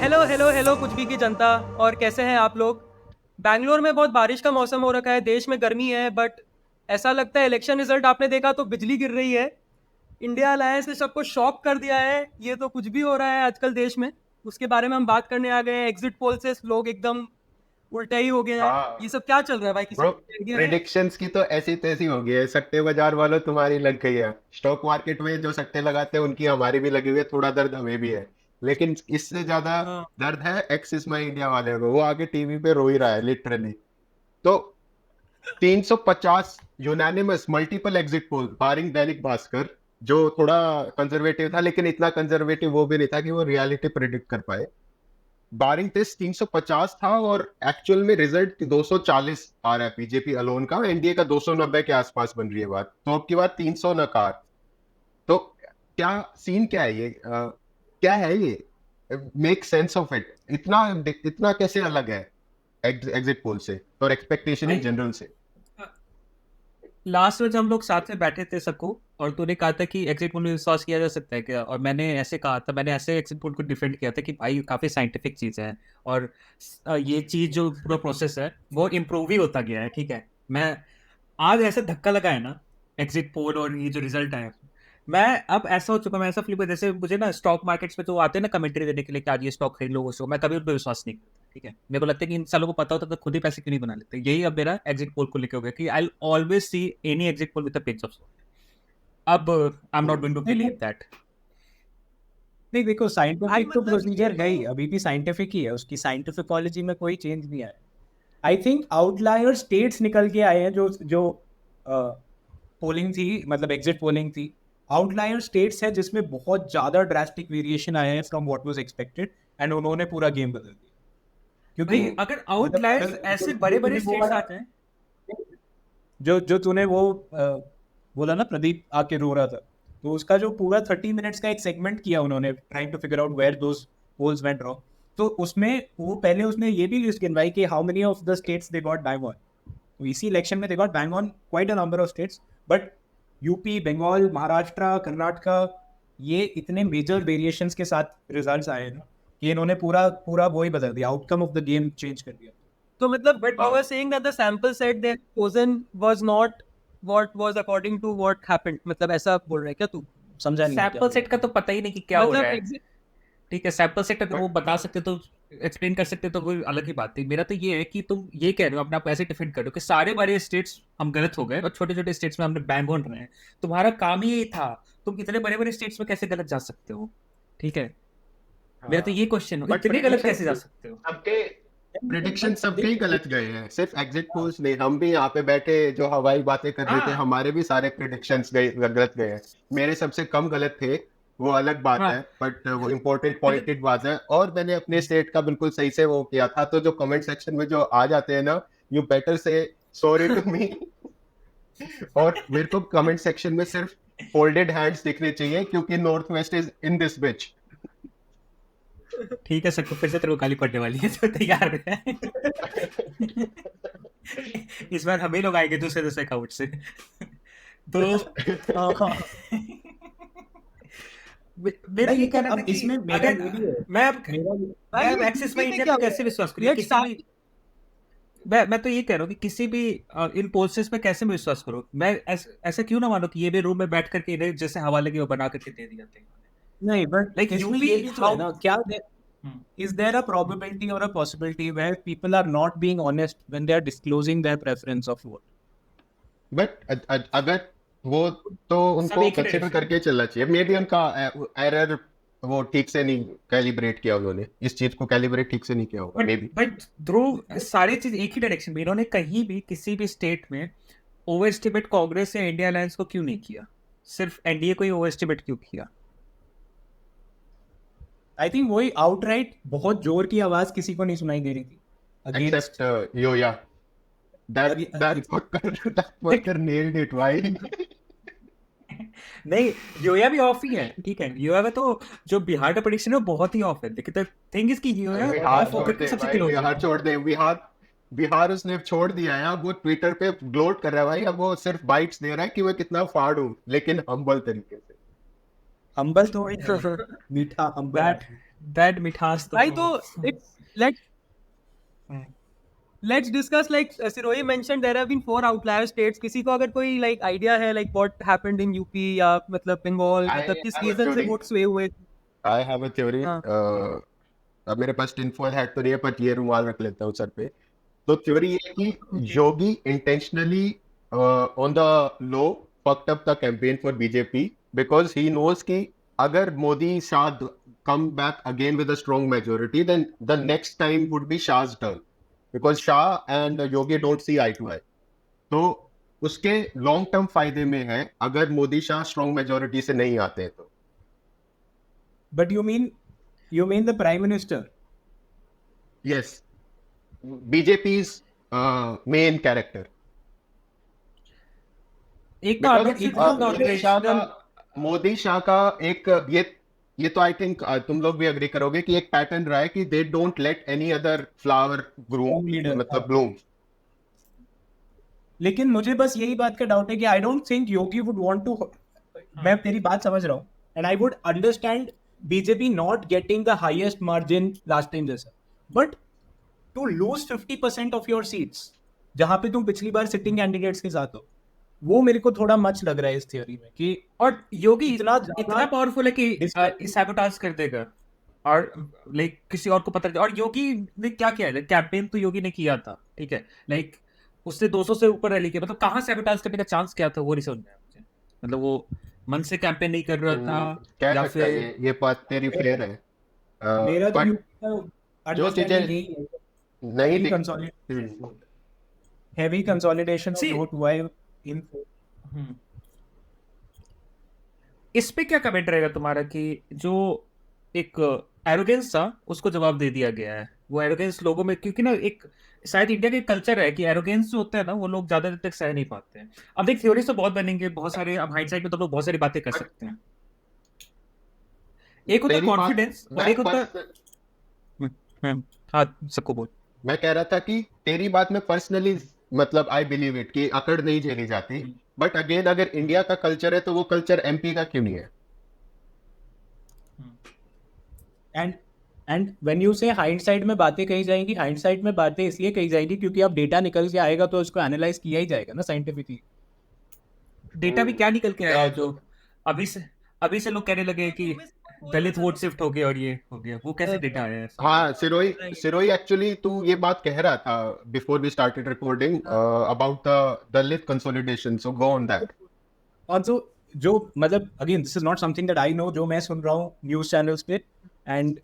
Hello hello hello कुछ भी की जनता। और कैसे हैं आप लोग? बैंगलोर में बहुत बारिश का मौसम हो रखा है, देश में गर्मी है, बट ऐसा लगता है इलेक्शन रिजल्ट आपने देखा तो बिजली गिर रही है। इंडिया अलायंस ने सबको शॉक कर दिया है। ये तो कुछ भी हो रहा है आजकल देश में, उसके बारे में हम बात करने आ गए हैं। एग्जिट पोल से लोग एकदम उल्टे ही हो गए हैं। ये हाँ सब क्या चल रहा है भाई, किसी ब्रो, को आइडिया है? प्रिडिक्शंस की तो ऐसी तैसी हो गई है। सट्टे बाजार वालों तुम्हारी लग गई है। स्टॉक मार्केट में जो सट्टे लगाते हैं उनकी हमारी भी लगी हुई है। थोड़ा दर्द हमें भी है, लेकिन इससे ज्यादा हाँ। दर्द है एक्सिस माई इंडिया वाले को। वो आगे टीवी पे रो ही रहा है लिटरली। तो 350 यूनानिमस मल्टीपल एग्जिट पोल बारिंग दैनिक भास्कर, जो थोड़ा कंजर्वेटिव था, लेकिन इतना कंजर्वेटिव वो भी नहीं था कि वो रियलिटी प्रिडिक्ट कर पाए। बारिंग टेस्ट 350 था और एक्चुअल में रिजल्ट 240 आ रहा है बीजेपी अलोन का। एनडीए का 290 के आसपास बन रही है बात। तो अब की बात 300 नकार। तो क्या सीन, क्या है ये? क्या है ये? Make sense of it. इतना इतना कैसे अलग है एग्जिट पोल से और एक्सपेक्टेशन इन भाई, जनरल से? लास्ट में जब हम लोग साथ में बैठे थे सबको, और तूने कहा था कि एग्जिट पोल में विश्वास किया जा सकता है क्या, और मैंने ऐसे कहा था, मैंने ऐसे एग्जिट पोल को डिफेंड किया था कि भाई काफ़ी साइंटिफिक चीज़ है। और ये चीज़ जो पूरा प्रोसेस है वो इम्प्रूव ही होता गया है। ठीक है, मैं आज ऐसे धक्का लगा है ना एग्जिट पोल और ये जो रिजल्ट आया, मैं अब ऐसा हो चुका, मैं ऐसा फील कर जैसे मुझे ना स्टॉक मार्केट्स में तो आते हैं ना कमेंट्री देने के लिए कि आज ये स्टॉक खरीद लो वो स्टॉक, मैं कभी उन पर विश्वास नहीं करता। ठीक है, मेरे को लगता है कि इन सालों को पता होता तो खुद ही पैसे क्यों नहीं बना लेते। यही अब मेरा एग्जिट पोल को लेकर हो गया कि I always see any exit poll with a pinch of salt. अब I am not going to नहीं बिलीव नहीं दैट। नहीं, देखो भाई साइंटिफिक तो मतलब ये प्रोसीजर है ही, तो अभी भी साइंटिफिक ही है, उसकी साइंटिफिकोलॉजी में कोई चेंज नहीं आया। आई थिंक आउटलायर स्टेट्स निकल के आए हैं जो जो पोलिंग थी, मतलब एग्जिट पोलिंग थी। आउटलायर स्टेट्स है जिसमें बहुत ज्यादा ड्रास्टिक वेरिएशन आए हैं from what was expected, and उन्होंने पूरा गेम बदल दिया। क्योंकि भाई अगर मतलब आउटलायर्स अगर ऐसे जो बड़े बड़े तूने वो स्टेट्स वाला, आते हैं। जो जो तूने वो बोला ना, प्रदीप आके रो रहा था, तो उसका जो पूरा 30 मिनट्स का एक सेगमेंट किया उन्होंने, trying to figure out where those polls went wrong. तो उसमें वो पहले उसने ये भी लिस्ट गिनवाई कि how many of the states they got bang on. तो इसी इलेक्शन में they got bang on quite a number of states, but UP, Bengal, Maharashtra, Karnataka, ये इतने मेजर वेरिएशंस के साथ रिजल्ट्स आए हैं ना कि इन्होंने पूरा पूरा वो ही बदल दिया, outcome of the game change कर दिया। तो मतलब but you are saying that the sample set they chosen was not what was according to what happened, मतलब ऐसा बोल रहा है क्या तू? समझा नहीं मैं क्या सैंपल बोल सेट रहा का तो पता ही नहीं कि क्या हो हूँ। रहा है। ठीक है, सैंपल सेट अगर वो बट बता सकते तो, एक्सप्लेन कर सकते तो कोई अलग ही बात थी। मेरा तो ये है कि तुम ये कह रहे हो, अपने आप को ऐसे डिफेंड कर रहे हो कि सारे बड़े स्टेट्स हम गलत हो गए और छोटे छोटे स्टेट्स में हमने बैंग ऑन रहे हैं। तुम्हारा काम ही यही था, तुम इतने बड़े बड़े स्टेट्स में कैसे गलत जा सकते हो? ठीक है, मेरा तो हाँ, ये क्वेश्चन हो, बट इतने गलत प्रिडिक्शन कैसे जा सकते हो? सबके प्रिडिक्शन बट सबके ही गलत गए हैं, सिर्फ एग्जिट पोल्स नहीं। हम भी यहाँ पे बैठे जो हवाई बातें कर रहे थे, हाँ। हमारे भी सारे प्रिडिक्शंस गलत गए हैं। मेरे सबसे कम गलत थे, वो अलग बात है, हाँ। बट वो इम्पोर्टेंट पॉइंटेड बात है। और मैंने अपने स्टेट का बिल्कुल सही से वो किया था। तो जो कमेंट सेक्शन में जो आ जाते हैं ना, यू बेटर से सॉरी टू मी। और मेरे को कमेंट सेक्शन में सिर्फ फोल्डेड हैंड्स दिखने चाहिए, क्योंकि north west is in this बिच। ठीक है, सबको फिर से तेरे को गाली पड़ने वाली है तो तैयार है। इस बार हम ही लोग आएंगे दूसरे दूसरे अकाउंट से। तो मेरा ये नहीं, पर कहना था अब कि इसमें मेरा अगर ये भी है, मैं अब मेरा मैं भाई अब ये एक्सिस में यूपी में इंडिया क्या पे हुआ कैसे विश्वास करूँ, या लेट्स किसी भी। स्टार्ट। मैं तो ये कह रहा हूँ कि किसी भी इन पोल्सेस पे कैसे मैं विश्वास करूँ? मैं ऐसा क्यों ना मानो कि ये भी रूम में बैठ करके इन्हें जैसे हवाले की वो बना करके दे दिए जाते हैं। नहीं, बट लाइक इसमें यूपी ये भी तो है हाउ। ना, क्या is there a probability or a possibility where people are not being honest when they are disclosing their preference of vote? But अगर वो, तो सब उनको एक ही कंसिडर डायरेक्शन में। करके चलना चाहिए। मे बी उनका एरर वो ठीक से नहीं कैलिब्रेट किया, उन्होंने इस चीज को कैलिब्रेट ठीक से नहीं किया होगा, बट मे बी। बट ध्रुव, सारी चीज एक ही डायरेक्शन में, इन्होंने कहीं भी किसी भी स्टेट में ओवर एस्टिमेट कांग्रेस या इंडिया अलायंस को क्यों नहीं किया? सिर्फ एनडीए को ही ओवर एस्टिमेट क्यों किया? आई थिंक वही आउटराइट बहुत जोर की आवाज किसी को नहीं सुनाई दे रही थी एक्सेप्ट अगेंस्ट। योया। that fucker nailed it, भाई। नहीं, योया भी ऑफ ही है। ठीक है, योया में तो जो बिहार का प्रेडिक्शन है वो बहुत ही ऑफ है, लेकिन द थिंग इज कि योया बिहार ऑफ छोड़ होकर के दे सबसे भाई, क्लोज है। बिहार छोड़ दे। बिहार बिहार उसने छोड़ दिया है। अब वो ट्विटर पे ग्लोट कर रहा है भाई। अब वो सिर्फ बाइट्स दे रहा है कि मैं कितना फाड़ हूँ, लेकिन हम्बल तरीके से। हम्बल तो वही है, मीठा हम्बल दैट आदमी। दैट मिठास तो भाई तो let's discuss like Sirohi mentioned there have been 4 outlier states. किसी को अगर कोई like idea है like what happened in UP या मतलब Bengal I मतलब किस have a रीजन से theory. वोट sway हुए? I have a theory. हाँ अब मेरे पास टिनफॉयल हैट तो नहीं है, पर ये रुमाल रख लेता हूँ सर पे. तो थ्योरी ये है कि Yogi intentionally on the low fucked up the campaign for BJP because he knows कि अगर Modi Shah come back again with a strong majority, then the next time would be Shah's turn because Shah and Yogi don't see eye to eye. तो उसके long term फायदे में है अगर Modi Shah strong majority से नहीं आते हैं तो. But you mean the prime minister? Yes, BJP's main character. एक तो Because मोदी शाह का एक ये तो आई थिंक तुम लोग भी अग्री करोगे कि एक पैटर्न रहा है कि they don't let any other flower groom Leader. मतलब ब्लूम. लेकिन मुझे बस यही बात का डाउट है कि I don't think Yogi would want to. मैं तेरी बात समझ रहा हूँ and I would understand BJP not getting the highest margin last time जैसा, but to lose 50% of your seats जहां पे तुम पिछली बार सिटिंग कैंडिडेट्स के साथ हो, वो मेरे को थोड़ा मच लग रहा है इस थ्योरी में कि और योगी इतना इतना पावरफुल है कि सैबोटाज कर देगा और लाइक किसी और को पता और योगी ने क्या किया है, कैंपेन तो योगी ने किया था, ठीक है, लाइक उससे 200 से ऊपर रैली किया, मतलब कहाँ सैबोटाज करने का चांस क्या था वो नहीं समझ में आया मुझे. मतलब वो मन से कैंपेन नहीं कर रहा था कह या सकता है फिर ये बात तेरी फेयर है. मेरा तो but जो चीजें नहीं दिख- हैवी कंसोलिडेशन See- वोट हुआ है इन. इस पे क्या कमेंट रहेगा तुम्हारा कि जो एक एरोगेंस था उसको जवाब दे दिया गया है, वो एरोगेंस लोगों में, क्योंकि ना एक शायद इंडिया के कल्चर है कि एरोगेंस जो होता है ना वो लोग ज्यादा देर तक सह नहीं पाते हैं. अब देख थ्योरीज तो बहुत बनेंगे, बहुत सारे, अब हाइंडसाइट में तो लोग बहुत सारी बातें कर सकते हैं. एक होता है तेरी बात- कॉन्फिडेंस और एक होता है हाँ सबको बोल. मैं कह रहा था कि तेरी बात में पर्सनली मतलब आई बिलीव इट कि अकड़ नहीं झेली जाती, बट अगेन अगर इंडिया का कल्चर है तो वो कल्चर एमपी का क्यों नहीं है? एंड व्हेन यू से हाइंडसाइट में बातें कही जाएंगी, हाइंडसाइट में बातें इसलिए कही जाएंगी क्योंकि अब डेटा निकल के आएगा तो उसको एनालाइज किया ही जाएगा ना साइंटिफिकली. डेटा भी क्या निकल के आया जो अभी से लोग कहने लगे कि दलित वोट शिफ्ट हो गया और ये हो गया, वो कैसे डेटा आया है? हाँ सिरोही एक्चुअली तू ये बात कह रहा था before we started recording about the Dalit consolidation, so go on that. Also जो मतलब again this is not something that I know, जो मैं सुन रहा हूँ न्यूज चैनल्स पे, and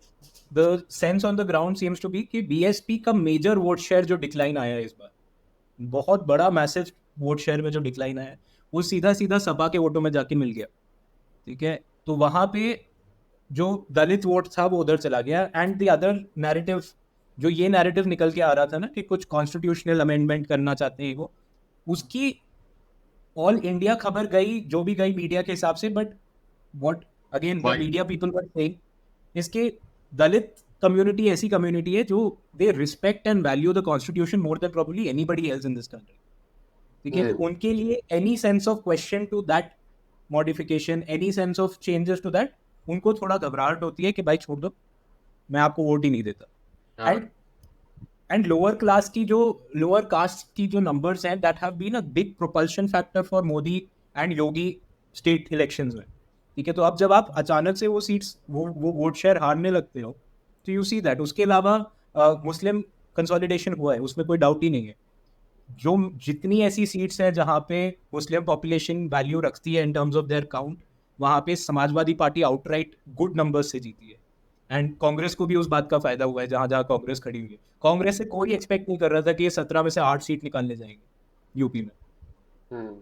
the sense on the ground seems to be कि BSP का मेजर वोट शेयर जो डिक्लाइन आया है इस बार, बहुत बड़ा मैसिव वोट शेयर में जो डिक्लाइन आया है, वो सीधा सीधा सपा के वोटों में जाके मिल गया. ठीक है, तो वहाँ पे जो दलित वोट था वो उधर चला गया. एंड द अदर नैरेटिव, जो ये नैरेटिव निकल के आ रहा था ना कि कुछ कॉन्स्टिट्यूशनल अमेंडमेंट करना चाहते हैं वो, उसकी ऑल इंडिया खबर गई जो भी गई मीडिया के हिसाब से, but what again the media people were saying इसके दलित कम्युनिटी ऐसी कम्युनिटी है जो they respect and value the constitution more than probably anybody else in this country. ठीक है, तो उनके लिए any sense of question to that modification, any sense of changes to that, उनको थोड़ा घबराहट होती है कि भाई छोड़ दो, मैं आपको वोट ही नहीं देता. एंड लोअर क्लास की जो लोअर कास्ट की जो नंबर्स हैं that have been a big propulsion factor for Modi and Yogi state elections में. ठीक है, तो अब जब आप अचानक से वो सीट्स वो वोट शेयर हारने लगते हो तो यू सी दैट. उसके अलावा मुस्लिम कंसोलिडेशन हुआ है, उसमें कोई डाउट ही नहीं है. जो जितनी ऐसी सीट्स हैं जहाँ पे मुस्लिम पॉपुलेशन वैल्यू रखती है इन टर्म्स ऑफ देयर काउंट, वहाँ पे Samajwadi party outright good numbers से जीती है. एंड कांग्रेस को भी उस बात का फायदा हुआ है जहाँ जहाँ कांग्रेस खड़ी हुई है. कांग्रेस से कोई एक्सपेक्ट नहीं कर रहा था कि ये 17 में से 8 सीट निकालने जाएंगे यूपी में.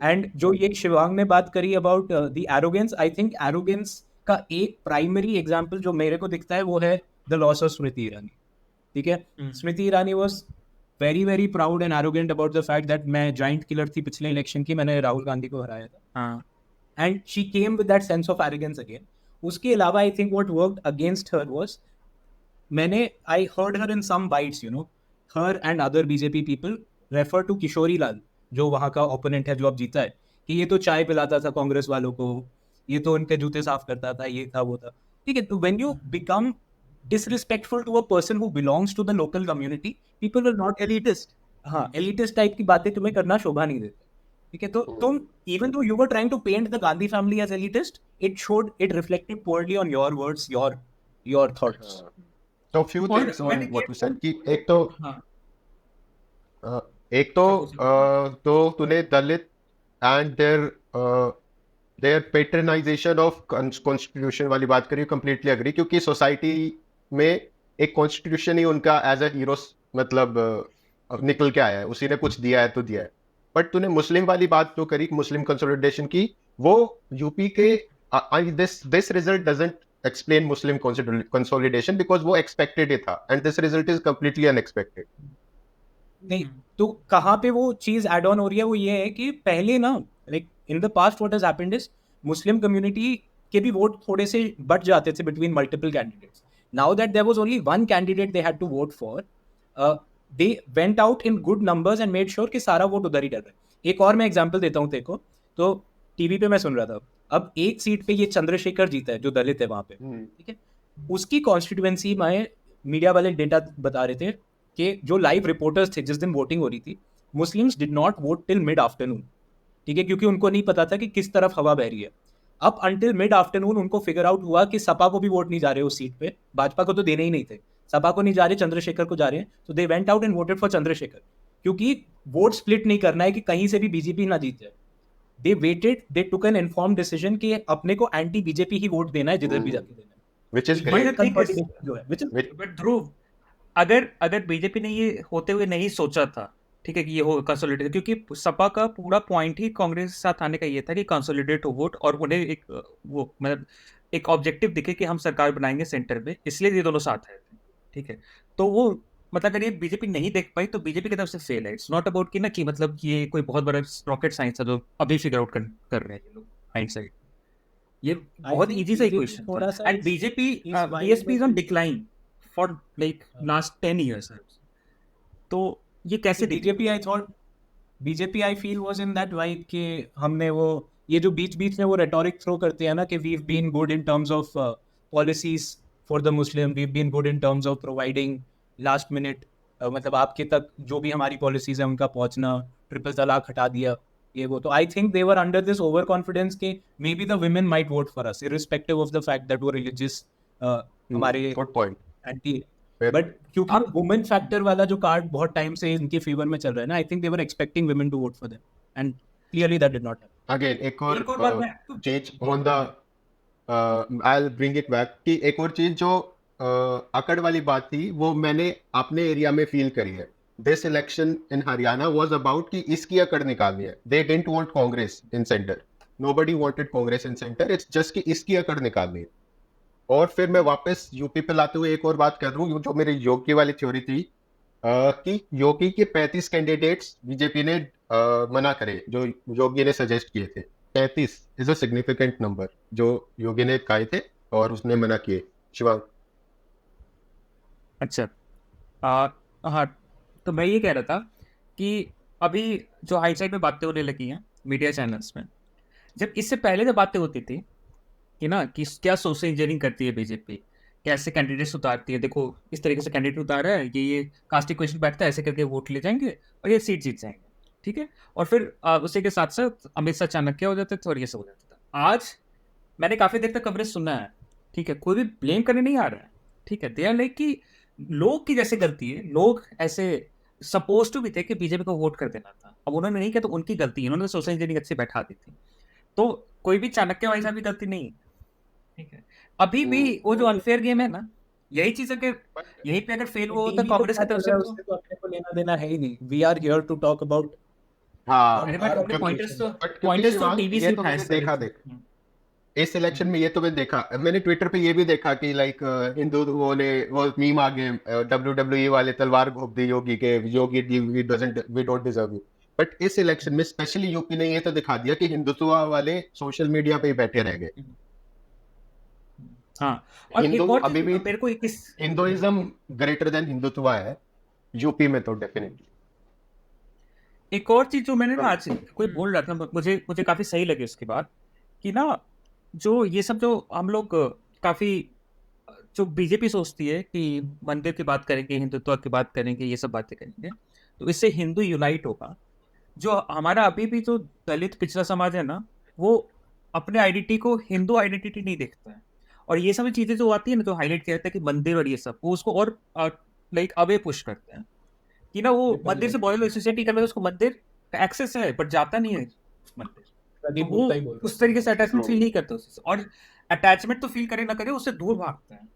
एंड जो ये शिवांग ने बात करी about the arrogance, I think arrogance का एक प्राइमरी एग्जाम्पल जो मेरे को दिखता है वो है the loss of Smriti Irani. ठीक है, Smriti Irani was very very proud and arrogant about the fact that मैं जॉइंट किलर थी पिछले इलेक्शन की, मैंने राहुल गांधी को हराया था. And she came with that sense of arrogance again. उसके अलावा I think what worked against her was, I heard her in some bites, you know, her and other BJP people refer to Kishori Lal, जो वहाँ का opponent है जो अब जीता है, कि ये तो चाय पिलाता था कांग्रेस वालों को, ये तो उनके जूते साफ करता था, ये था वो था. ठीक है, तो when you become disrespectful to a person who belongs to the local community, people will not elitist. हाँ elitist type की बातें तुम्हें करना शोभा नहीं देता. ठीक है, तो तुम even though you were trying to paint the Gandhi family as elitist, it reflected poorly on your words, your thoughts. तो few और things on मैंने what ये you said कि एक तो हाँ एक तो तूने दलित एंड देयर पेट्रनाइजेशन ऑफ कॉन्स्टिट्यूशन वाली बात करी, कंप्लीटली एग्री, क्योंकि सोसाइटी में एक कॉन्स्टिट्यूशन ही उनका एज अ हीरो मतलब निकल के आया है, उसी ने कुछ दिया है तो दिया है. बट तूने मुस्लिम वाली बात जो करी, मुस्लिम कंसोलिडेशन की, वो यूपी के this result doesn't explain Muslim consolidation because वो expected ही था and this result is completely unexpected. नहीं, तो कहाँ पे वो चीज एड ऑन हो रही है, वो ये है कि पहले ना like in the past what has happened is Muslim community के भी वोट थोड़े से बट जाते थे between multiple candidates. Now that there was only one candidate they had to vote for, they went out in good numbers and made sure कि सारा वोट उधर ही डल रहा है. एक और मैं एग्जांपल देता हूँ देखो, तो टीवी पे मैं सुन रहा था, अब एक सीट पे ये चंद्रशेखर जीता है जो दलित है वहां पे, ठीक है, उसकी कॉन्स्टिट्यूएंसी में मीडिया वाले डेटा बता रहे थे कि जो लाइव रिपोर्टर्स थे जिस दिन वोटिंग हो रही थी, Muslims did not vote till mid afternoon. ठीक है, क्योंकि उनको नहीं पता था कि किस तरफ हवा बह रही है. अब अंटिल मिड आफ्टरनून उनको फिगर आउट हुआ कि सपा को भी वोट नहीं जा रहे उस सीट पे, भाजपा को तो देने ही नहीं थे, सपा को नहीं जा रहे, चंद्रशेखर को जा रहे हैं, तो दे went out and voted for Chandrashekhar, क्योंकि वोट स्प्लिट नहीं करना है कि कहीं से भी बीजेपी ना जीत जाए. They waited, they took an informed decision कि अपने को एंटी बीजेपी ही वोट देना है जिधर भी जाके देना है. Which is But great. the thing is, जो है बट ध्रुव, अगर बीजेपी ने ये होते हुए नहीं सोचा था, ठीक है, कि ये हो कंसोलिडेट, क्योंकि सपा का पूरा पॉइंट ही कांग्रेस के साथ आने का ये था कि कंसोलिडेट हो वोट, और उन्हें एक वो मतलब एक ऑब्जेक्टिव दिखे कि हम सरकार बनाएंगे सेंटर में, इसलिए ये दोनों साथ आए थे. ठीक है, तो वो मतलब अगर ये बीजेपी नहीं देख पाई तो बीजेपी की तरफ से फेल है. इट्स नॉट अबाउट कि ना कि मतलब ये कोई बहुत बड़ा रॉकेट साइंस है जो अभी फिगर आउट कर रहे हैं ये लोग हाइंडसाइड. ये बहुत think इजी सा BJP क्वेश्चन थोड़ा था. सा एंड बीजेपी इस vibe बीएसपी इज ऑन में- decline for like last 10 years. तो ये कैसे BJP I thought BJP I feel was in that vibe कि हमने वो ये जो बीच बीच में वो रेटोरिक थ्रो करते हैं ना कि we have been good in terms of policies for the Muslim, we have been good in terms of providing last minute, मतलब आपके तक जो भी हमारी पॉलिसीज है उनका पहुंचना, ट्रिपल तलाक हटा दिया, ये वो. तो I think they were under this over confidence के may be the women might vote for us irrespective of the fact that वो रिलीजियस हमारे Good point. Anti. Fair. But क्योंकि वुमेन फैक्टर वाला जो कार्ड बहुत टाइम से इनके favour में चल रहा है ना, I think they were expecting women to vote for them and clearly that did not happen. Again, एक और एक और बात मैं चीज on the I'll bring it back कि एक और चीज जो अकड़ वाली बात थी वो मैंने अपने एरिया में फील करी है. This election in Haryana was about कि इसकी अकड़ निकालनी है. They didn't want Congress in centre, nobody wanted Congress in centre, it's just कि इसकी अकड़ निकालनी है. और फिर मैं वापस यूपी पे लाते हुए एक और बात कर दूं, जो मेरी योगी वाली थ्योरी थी कि योगी के 35 कैंडिडेट्स बीजेपी ने मना करे, जो योगी ने सजेस्ट किए थे. 35 इज अ सिग्निफिकेंट नंबर जो योगी ने कहे थे और उसने मना किए. शिवांग. अच्छा, हाँ, तो मैं ये कह रहा था कि अभी जो हाई साइड में बातें होने लगी हैं मीडिया चैनल्स में, जब इससे पहले जब बातें होती थी कि ना कि क्या सोशल इंजीनियरिंग करती है बीजेपी, कैसे कैंडिडेट्स उतारती है, देखो इस तरीके से कैंडिडेट उतारा है, ये कास्ट इक्वेशन बैठता है, ऐसे करके वोट ले जाएंगे और ये सीट जीत जाएंगे. ठीक है, और फिर उसी के साथ साथ अमित शाह चाणक्य हो जाते थे और ये सब हो जाता था. आज मैंने काफ़ी देर तक कवरेज सुना है, ठीक है, कोई भी ब्लेम करने नहीं आ रहा है. ठीक है, दे आर लाइक कि लोग की जैसे गलती है, लोग ऐसे सपोज टू भी थे कि बीजेपी को वोट कर देना था, अब उन्होंने नहीं किया तो उनकी गलती है, उन्होंने सोशल इंजीनियरिंग अच्छी बैठा दी थी. तो कोई भी चाणक्य वाली साहब की गलती नहीं. ठीक है, अभी भी वो जो अनफेयर गेम है ना, यही चीज अगर यहीं पे अगर फेल हुआ तो कांग्रेस की तरफ से उससे तो अपने को लेना देना है ही नहीं. We are here to talk about. हाँ, अरे भाई, क्योंकि- पॉइंटर्स तो but क्योंकि पॉइंटर्स तो शिवांग, टीवी ये से तो उठाए मैंने सारे. देखा देख इस इलेक्शन में ये तो मैंने देखा, मैंने ट्विटर पे ये भी देखा कि लाइक हिंदुओं ने वो मीम आ गए WWE वाले तलवार घोप दी योगी के, Yogi we don't deserve you. But इस इलेक्शन में स्पेशली यूपी ने ये तो दिखा दिया कि हिंदुत्व वाले सोशल मीडिया पे ही बैठे रह गए. हाँ, और एक हिंदू और अभी भी मेरे को एक इस हिंदुइज्म ग्रेटर देन हिंदुत्व है यूपी में तो डेफिनेटली. एक और चीज जो मैंने ना आज कोई बोल रहा था, मुझे मुझे काफी सही लगी उसकी बात, कि ना जो ये सब जो हम लोग काफी जो बीजेपी सोचती है कि मंदिर की बात करेंगे, हिंदुत्व की बात करेंगे, ये सब बातें करेंगे, तो इससे हिंदू यूनाइट होगा। जो हमारा अभी भी जो दलित पिछड़ा समाज है ना, वो अपने आइडेंटिटी को हिंदू आइडेंटिटी नहीं देखता है। और ये सभी चीजें जो आती है ना, जो हाईलाइट किया जाता है कि मंदिर और ये सब, वो उसको और लाइक अवे पुश करते हैं कि ना वो मंदिर से बहुत लोग एसोसिएट नहीं कर रहे, उसको मंदिर का एक्सेस है बट जाता नहीं है उस मंदिर। प्रदीप वो गुप्ता ही बोल रहा उस तरीके से अटैचमेंट True. फील नहीं करते उससे, और अटैचमेंट तो फील करे ना करे, उससे दूर भागते हैं।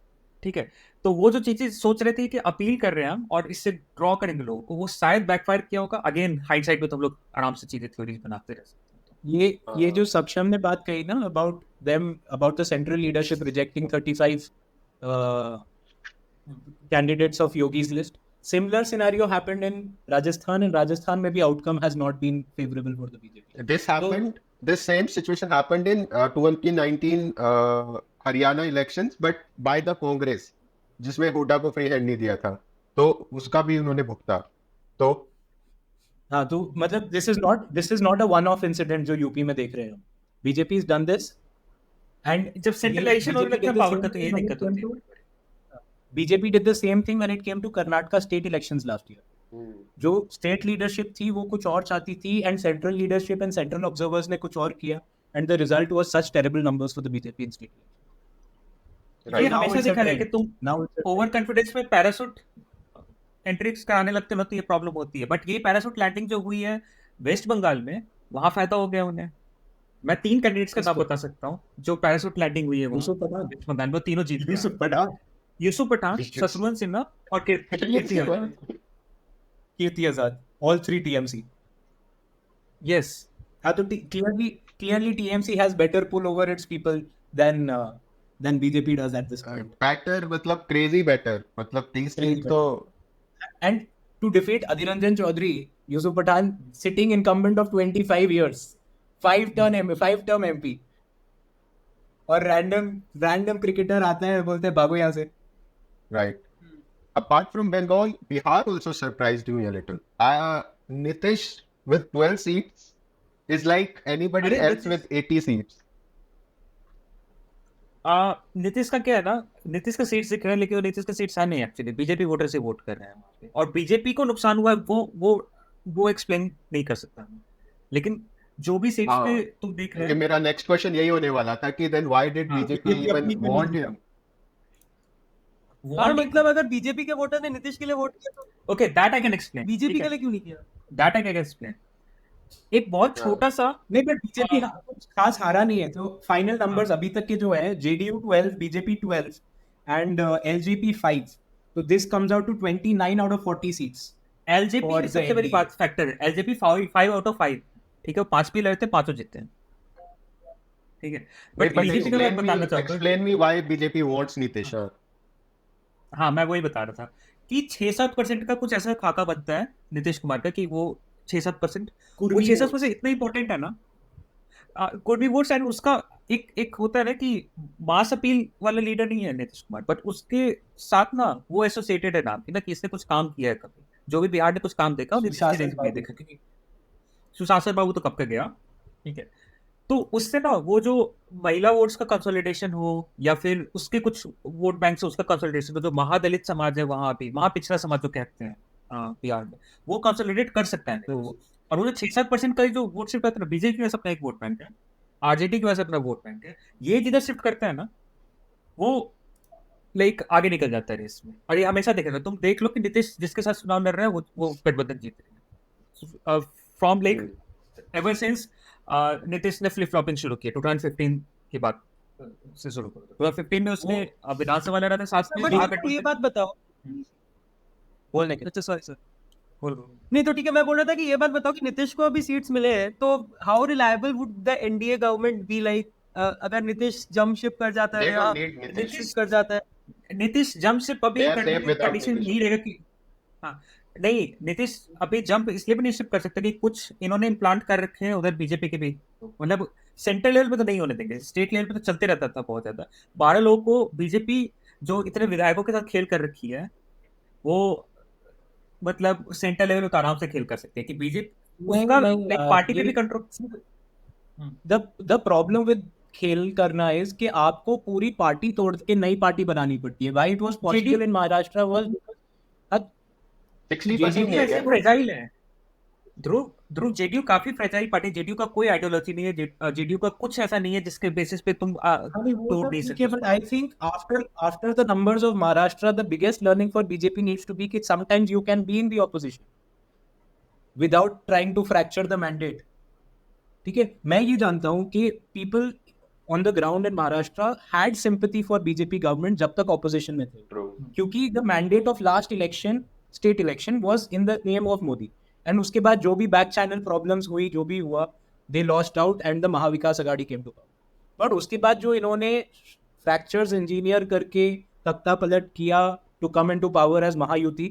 ठीक है, तो वो जो चीजें सोच रहे थे कि अपील कर रहे हैं हम और इससे ड्रॉ करेंगे लोगों को, वो शायद बैकफायर किया होगा। अगेन हाइंडसाइट में तो हम लोग आराम से चीजें थ्योरीज बनाते रह सकते हैं। ये जो सक्षम ने बात कही ना about them about the central leadership rejecting 35 candidates of Yogi's list. Similar scenario happened in Rajasthan, and Rajasthan maybe outcome has not been favorable for the BJP. This happened. This same situation happened in 2019 Haryana elections, but by the Congress, जिसमें हुड्डा को free hand नहीं दिया था, तो उसका भी उन्होंने भुगता। तो हाँ, तो मतलब this is not a one-off incident जो यूपी में देख रहे हैं हम. BJP has done this, and जब सेंट्रलाइजेशन होने लगता है पावर का, तो ये दिक्कत होती है। BJP did the same thing when it came to Karnataka state elections last year. जो स्टेट लीडरशिप थी वो कुछ और चाहती थी, and central leadership and central observers ने कुछ और किया, and the result was such terrible numbers for the BJP in state. ये हमेशा देखा है कि तुम ओवर कॉन्फिडेंस में पैराशूट एंट्रीज कराने लगते हो ना, तो ये प्रॉब्लम होती है। बट ये पैराशूट लैंडिंग जो हुई है वेस्ट बंगाल में, वहां फायदा हो गया उन्हें। मैं 3 कैंडिडेट्स का नाम बता सकता हूँ जो पैराशूट लैंडिंग हुई है वहां वेस्ट बंगाल में, वो तीनों जीत गए। यूसुफ पठान, शत्रुघ्न सिन्हा और Kirti Azad, all 3 TMC. Yes, हाँ, तो clearly TMC has better pull over its people than BJP does at this point. Better मतलब क्रेजी बेटर, मतलब 30 सीट तो। And to defeat Adhir Ranjan Chaudhary, Yusuf Pathan, sitting incumbent of 25 years, 5-term MP, और random cricketer आता है बोलते हैं भागो यहाँ से। Right. Apart from Bengal, Bihar also surprised me a little. Nitish with 12 seats is like anybody अरे, else with 80 seats. Nitish का क्या है ना, नीतीश का सीट्स दिख रहे हैं, लेकिन वो नीतीश का सीट्स है नहीं एक्चुअली, बीजेपी वोटर से वोट कर रहे हैं वहाँ पे। और बीजेपी को नुकसान हुआ है वो एक्सप्लेन नहीं कर सकता, लेकिन जो भी सीट्स हाँ, पे तुम देख रहे कि हैं। मेरा नेक्स्ट क्वेश्चन यही होने वाला था कि then why did हाँ, BJP even want him? और मतलब अगर बीजेपी के वोटर ने नीतीश के लिए वोट किया तो okay, that I can explain. BJP के लिए क्यों नहीं किया? That I can explain. एक बहुत छोटा सा, नहीं, बट बीजेपी खास हारा नहीं है। तो फाइनल नंबर्स अभी तक के जो है, जेडीयू 12, बीजेपी 12 एंड एलजेपी 5, तो this comes out to 29 out of 40 seats. LJP For में the सबसे बड़ी NDA. बात फैक्टर है, एलजेपी 5 आउट ऑफ 5, ठीक है, वो 5 भी लड़ते हैं, 5 जीते हैं, ठीक है। Wait, बट but बीजेपी का मैं बताना चाहता हूँ, explain me why BJP wants Nitish. हाँ मैं वही बता रहा था कि 6-7% का कुछ ऐसा खाका बनता है नीतीश कुमार का, कि वो 6-7%, वो 6-7% इतना इंपॉर्टेंट है ना, कुर्मी वोट्स। एंड उसका एक होता है ना कि मास अपील वाला लीडर नहीं है नीतीश कुमार, बट उसके साथ ना वो एसोसिएटेड है नाम की ना, कि इसने कुछ काम किया है कभी, जो भी बिहार ने कुछ काम देखा और नीतीश सुशासन ने बाबू। देखा, क्योंकि सुशासन बाबू तो कब का गया, ठीक है। तो उससे ना वो जो महिला वोट्स का कंसोलिडेशन हो, या फिर उसके कुछ वोट बैंक से उसका कंसोलिडेशन हो, जो महादलित समाज है वहां पे, महापिछड़ा समाज जो कहते हैं बिहार में, वो कंसोलिडेट कर सकता है। तो और वो जो 6-7% का जो वोट शिफ्ट करता है, बीजेपी के वैसे अपना एक वोट बैंक है, आरजेडी के वैसे अपना वोट बैंक है, ये जिधर शिफ्ट करता है ना, वो लाइक आगे निकल जाता है रेस में। और ये हमेशा देखेगा, तुम देख लो कि नीतीश जिसके साथ चुनाव लड़ रहे हैं वो गठबंधन जीत रहे हैं। From like ever since Nitish ने फ्लिप फ्लॉपिंग शुरू की 2015 के बाद से शुरू कर 2015 में उसने विधानसभा लड़ा था, साथ में बट महागठबंधन। ये बात बताओ, बोलने के अच्छा सॉरी सर, बोल नहीं तो ठीक है, मैं बोल रहा था कि ये बात बताओ कि नीतीश को अभी सीट्स मिले हैं, तो how reliable would the NDA government be like अगर नीतीश जंप शिप कर जाता है They या don't need Nitish Nitish. Shift कर जाता है? नीतीश जंप शिप अभी They are safe without condition Nitish. नहीं रहेगा कि, हाँ नहीं, नीतीश अभी जंप इसलिए भी नहीं शिफ्ट कर सकते कि कुछ इन्होंने इम्प्लांट कर रखे हैं उधर बीजेपी के भी, मतलब सेंट्रल लेवल पे तो नहीं होने देंगे, स्टेट लेवल पे तो चलते रहता था बहुत ज्यादा। 12 लोगों को बीजेपी जो इतने विधायकों के साथ खेल कर रखी है, वो मतलब सेंट्रल लेवल पे तो आराम से खेल कर सकते हैं कि बीजेपी उसका लाइक पार्टी पे भी कंट्रोल। The problem with खेल करना इज कि आपको पूरी पार्टी तोड़ के नई पार्टी बनानी पड़ती है. Why it was possible in Maharashtra was 60% JDU नहीं है ऐसे क्या? फ्रेजाइल है ध्रुव ध्रुव जेडीयू काफी फ्रेजाइल पार्टी, जेडीयू का कोई आइडियोलॉजी नहीं है, जेडीयू का कुछ ऐसा नहीं है जिसके बेसिस पे तुम I mean, वो तोड़ सब नहीं ठीक सकते है, उस but I party को। think after the numbers of Maharashtra, the biggest learning for BJP needs to be that sometimes you can be in the opposition without trying to fracture the mandate. ठीक है, मैं ये जानता हूँ कि people on the ground in Maharashtra had sympathy for BJP government जब तक opposition में थे, True. क्योंकि the mandate of last election, state election, was in the name of Modi. And उसके बाद जो भी back channel problems हुई, जो भी हुआ, they lost out and the Mahavikas Aghadi came to power. But उसके बाद जो इन्होंने फ्रैक्चर्स इंजीनियर करके तख्ता पलट किया to come into power as Mahayuti,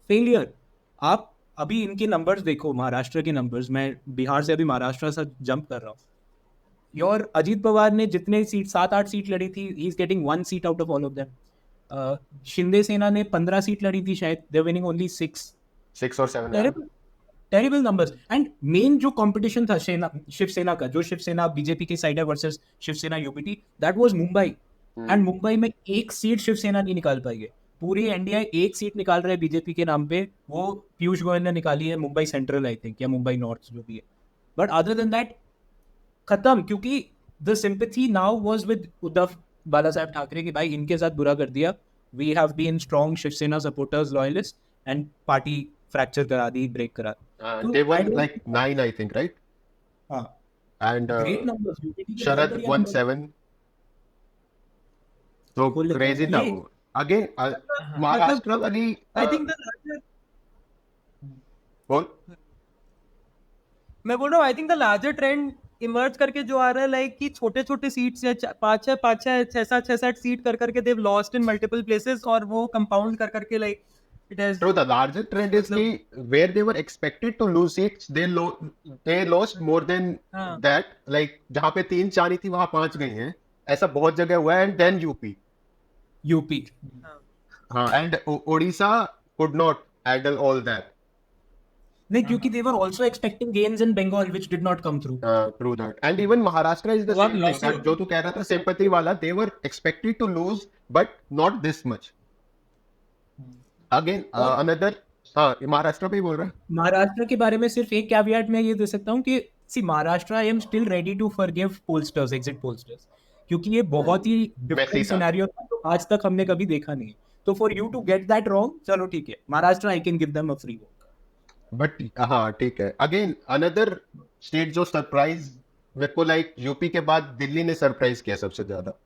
failure. आप अभी इनके नंबर्स देखो, महाराष्ट्र के नंबर्स, मैं बिहार से अभी महाराष्ट्र से जंप कर रहा हूँ. और अजीत पवार ने जितने सीट 7-8 सीट लड़ी थी, he is getting 1 seat out of all of them. Shinde Sena ने 15 सीट लड़ी थी शायद, they winning only 6. 6 or 7. Terrible numbers. And main जो कंपटीशन था शिवसेना का, जो शिवसेना बीजेपी के साइड है versus Shiv Sena UBT, that was Mumbai. And Mumbai में एक सीट शिवसेना नहीं निकाल पाई है. पूरी इंडिया एक सीट निकाल रहा है बीजेपी के नाम पे, वो पीयूष गोयल ने निकाली है मुंबई सेंट्रल आई थिंक, या मुंबई नॉर्थ जो भी है. बट अदर देन दैट खत्म, क्योंकि the sympathy now was with Uddhav Bala Saheb Thackeray कि भाई इनके साथ बुरा कर दिया, we have been strong Shiv Sena supporters, loyalists, and party fracture करा दी, ब्रेक करा दी. They won like 9, I think, right? हाँ, And great numbers. UPT के Sharad बहुत बढ़िया won numbers. 7. So Full crazy था ये- वो. Again, महाराष्ट्र वाली I think the larger, बोल. मैं बोल रहा हूँ, I think the larger trend emerge करके जो आ रहा है, लाइक कि छोटे छोटे सीट्स या 5-6 सीट कर करके देव लॉस्ट इन मल्टीपल प्लेसेस, और वो कंपाउंड कर करके like it has. So the larger trend is कि where they were expected to lose seats, they lost more than हाँ. that. Like जहाँ पे 3 जानी थी वहाँ 5 गई हैं. ऐसा बहुत जगह हुआ है. And then UP. यूपी. हाँ. And Odisha could not handle all that. नहीं, क्योंकि they were also expecting gains in Bengal which did not come through. True that. And even Maharashtra is the One same loss. thing. That जो तू कह रहा था sympathy वाला, they were expected to lose, but not this much. Again, another. हाँ, महाराष्ट्र पे ही बोल रहा है. महाराष्ट्र के बारे में सिर्फ एक कैविएट मैं ये दे सकता हूँ कि see Maharashtra, I am still ready to forgive pollsters, exit pollsters, क्योंकि ये बहुत ही डिफरेंट Messy था. सिनेरियो था जो आज तक हमने कभी देखा नहीं है. तो for you to get that wrong, चलो ठीक है, Maharashtra I can give them a free vote. But हाँ ठीक है. अगेन अनदर स्टेट जो सरप्राइज मेरे को, लाइक यूपी के बाद दिल्ली ने सरप्राइज किया सबसे ज्यादा.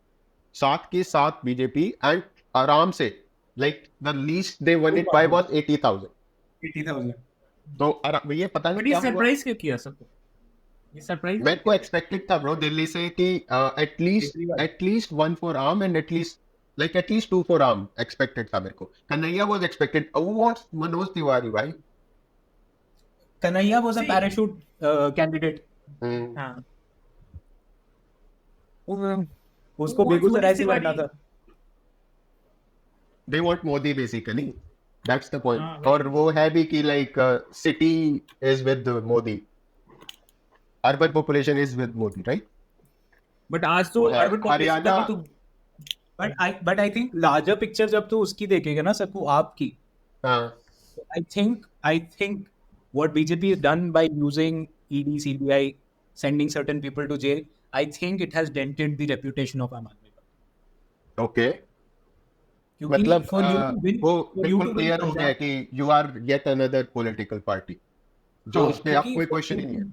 7 के 7 बीजेपी, एंड आराम से, like the least they one it by was 80,000. 80,000. तो ये पता बट नहीं ये क्या हुआ. सरप्राइज क्यों किया सबको, ये सरप्राइज मेरे को एक्सपेक्टेड था ब्रो दिल्ली से कि at least 1 for arm and at least 2 for arm expected था मेरे को. Kanhaiya was expected. What Manoj Tiwari भाई. Kanhaiya was a parachute candidate. हाँ उसको वो बेगूसराय मोदी से लड़ना था. They want Modi basically. That's the point. हाँ, और वो है भी कि like city is with Modi. Urban population is with Modi, right? But आज तो वो है, अर्बन पॉपुलेशन हरियाणा- का तो but I think larger picture जब तू उसकी देखेगा ना सबको आपकी, हाँ. I think what BJP has done by using ED, CBI, sending certain people to jail, I think it has dented the reputation of Aam Aadmi Party. Okay. क्योंकि मतलब for you to win- वो for you बिल्कुल to win clear हो गया Punjab- कि you are yet another political party. जो हाँ, उसमें आप क्योंकि कोई क्वेश्चन ही नहीं है.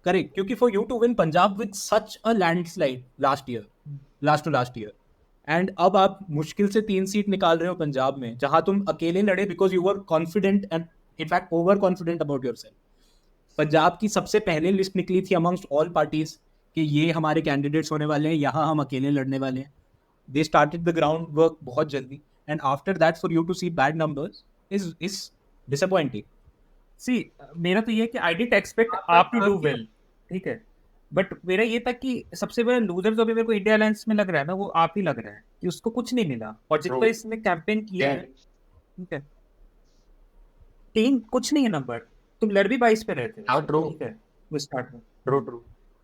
Correct, क्योंकि for you to win Punjab with such a landslide last to last year, and अब आप मुश्किल से 3 सीट निकाल रहे हो पंजाब में, जहां तुम अकेले लड़े because you were confident and in fact over confident about yourself. Punjab की सबसे पहले लिस्ट निकली थी amongst all parties कि ये हमारे कैंडिडेट्स होने वाले हैं, यहाँ हम अकेले लड़ने वाले हैं. They started the groundwork बहुत जल्दी, and after that for you to see bad numbers is disappointing. सी मेरा तो ये है कि आई डिड एक्सपेक्ट आप टू डू वेल, ठीक है, बट मेरा ये था कि सबसे बड़ा लूजर जो अभी मेरे को इंडिया अलायंस में लग रहा है ना, वो आप ही लग रहा है कि उसको कुछ नहीं मिला, और जितना True. इसने कैंपेन किया है, Yeah. ठीक है, टीम कुछ नहीं है नंबर, तुम लड़ भी 22 पे रहते हो, हाँ, true. ठीक है, वो स्टार्ट में True, true.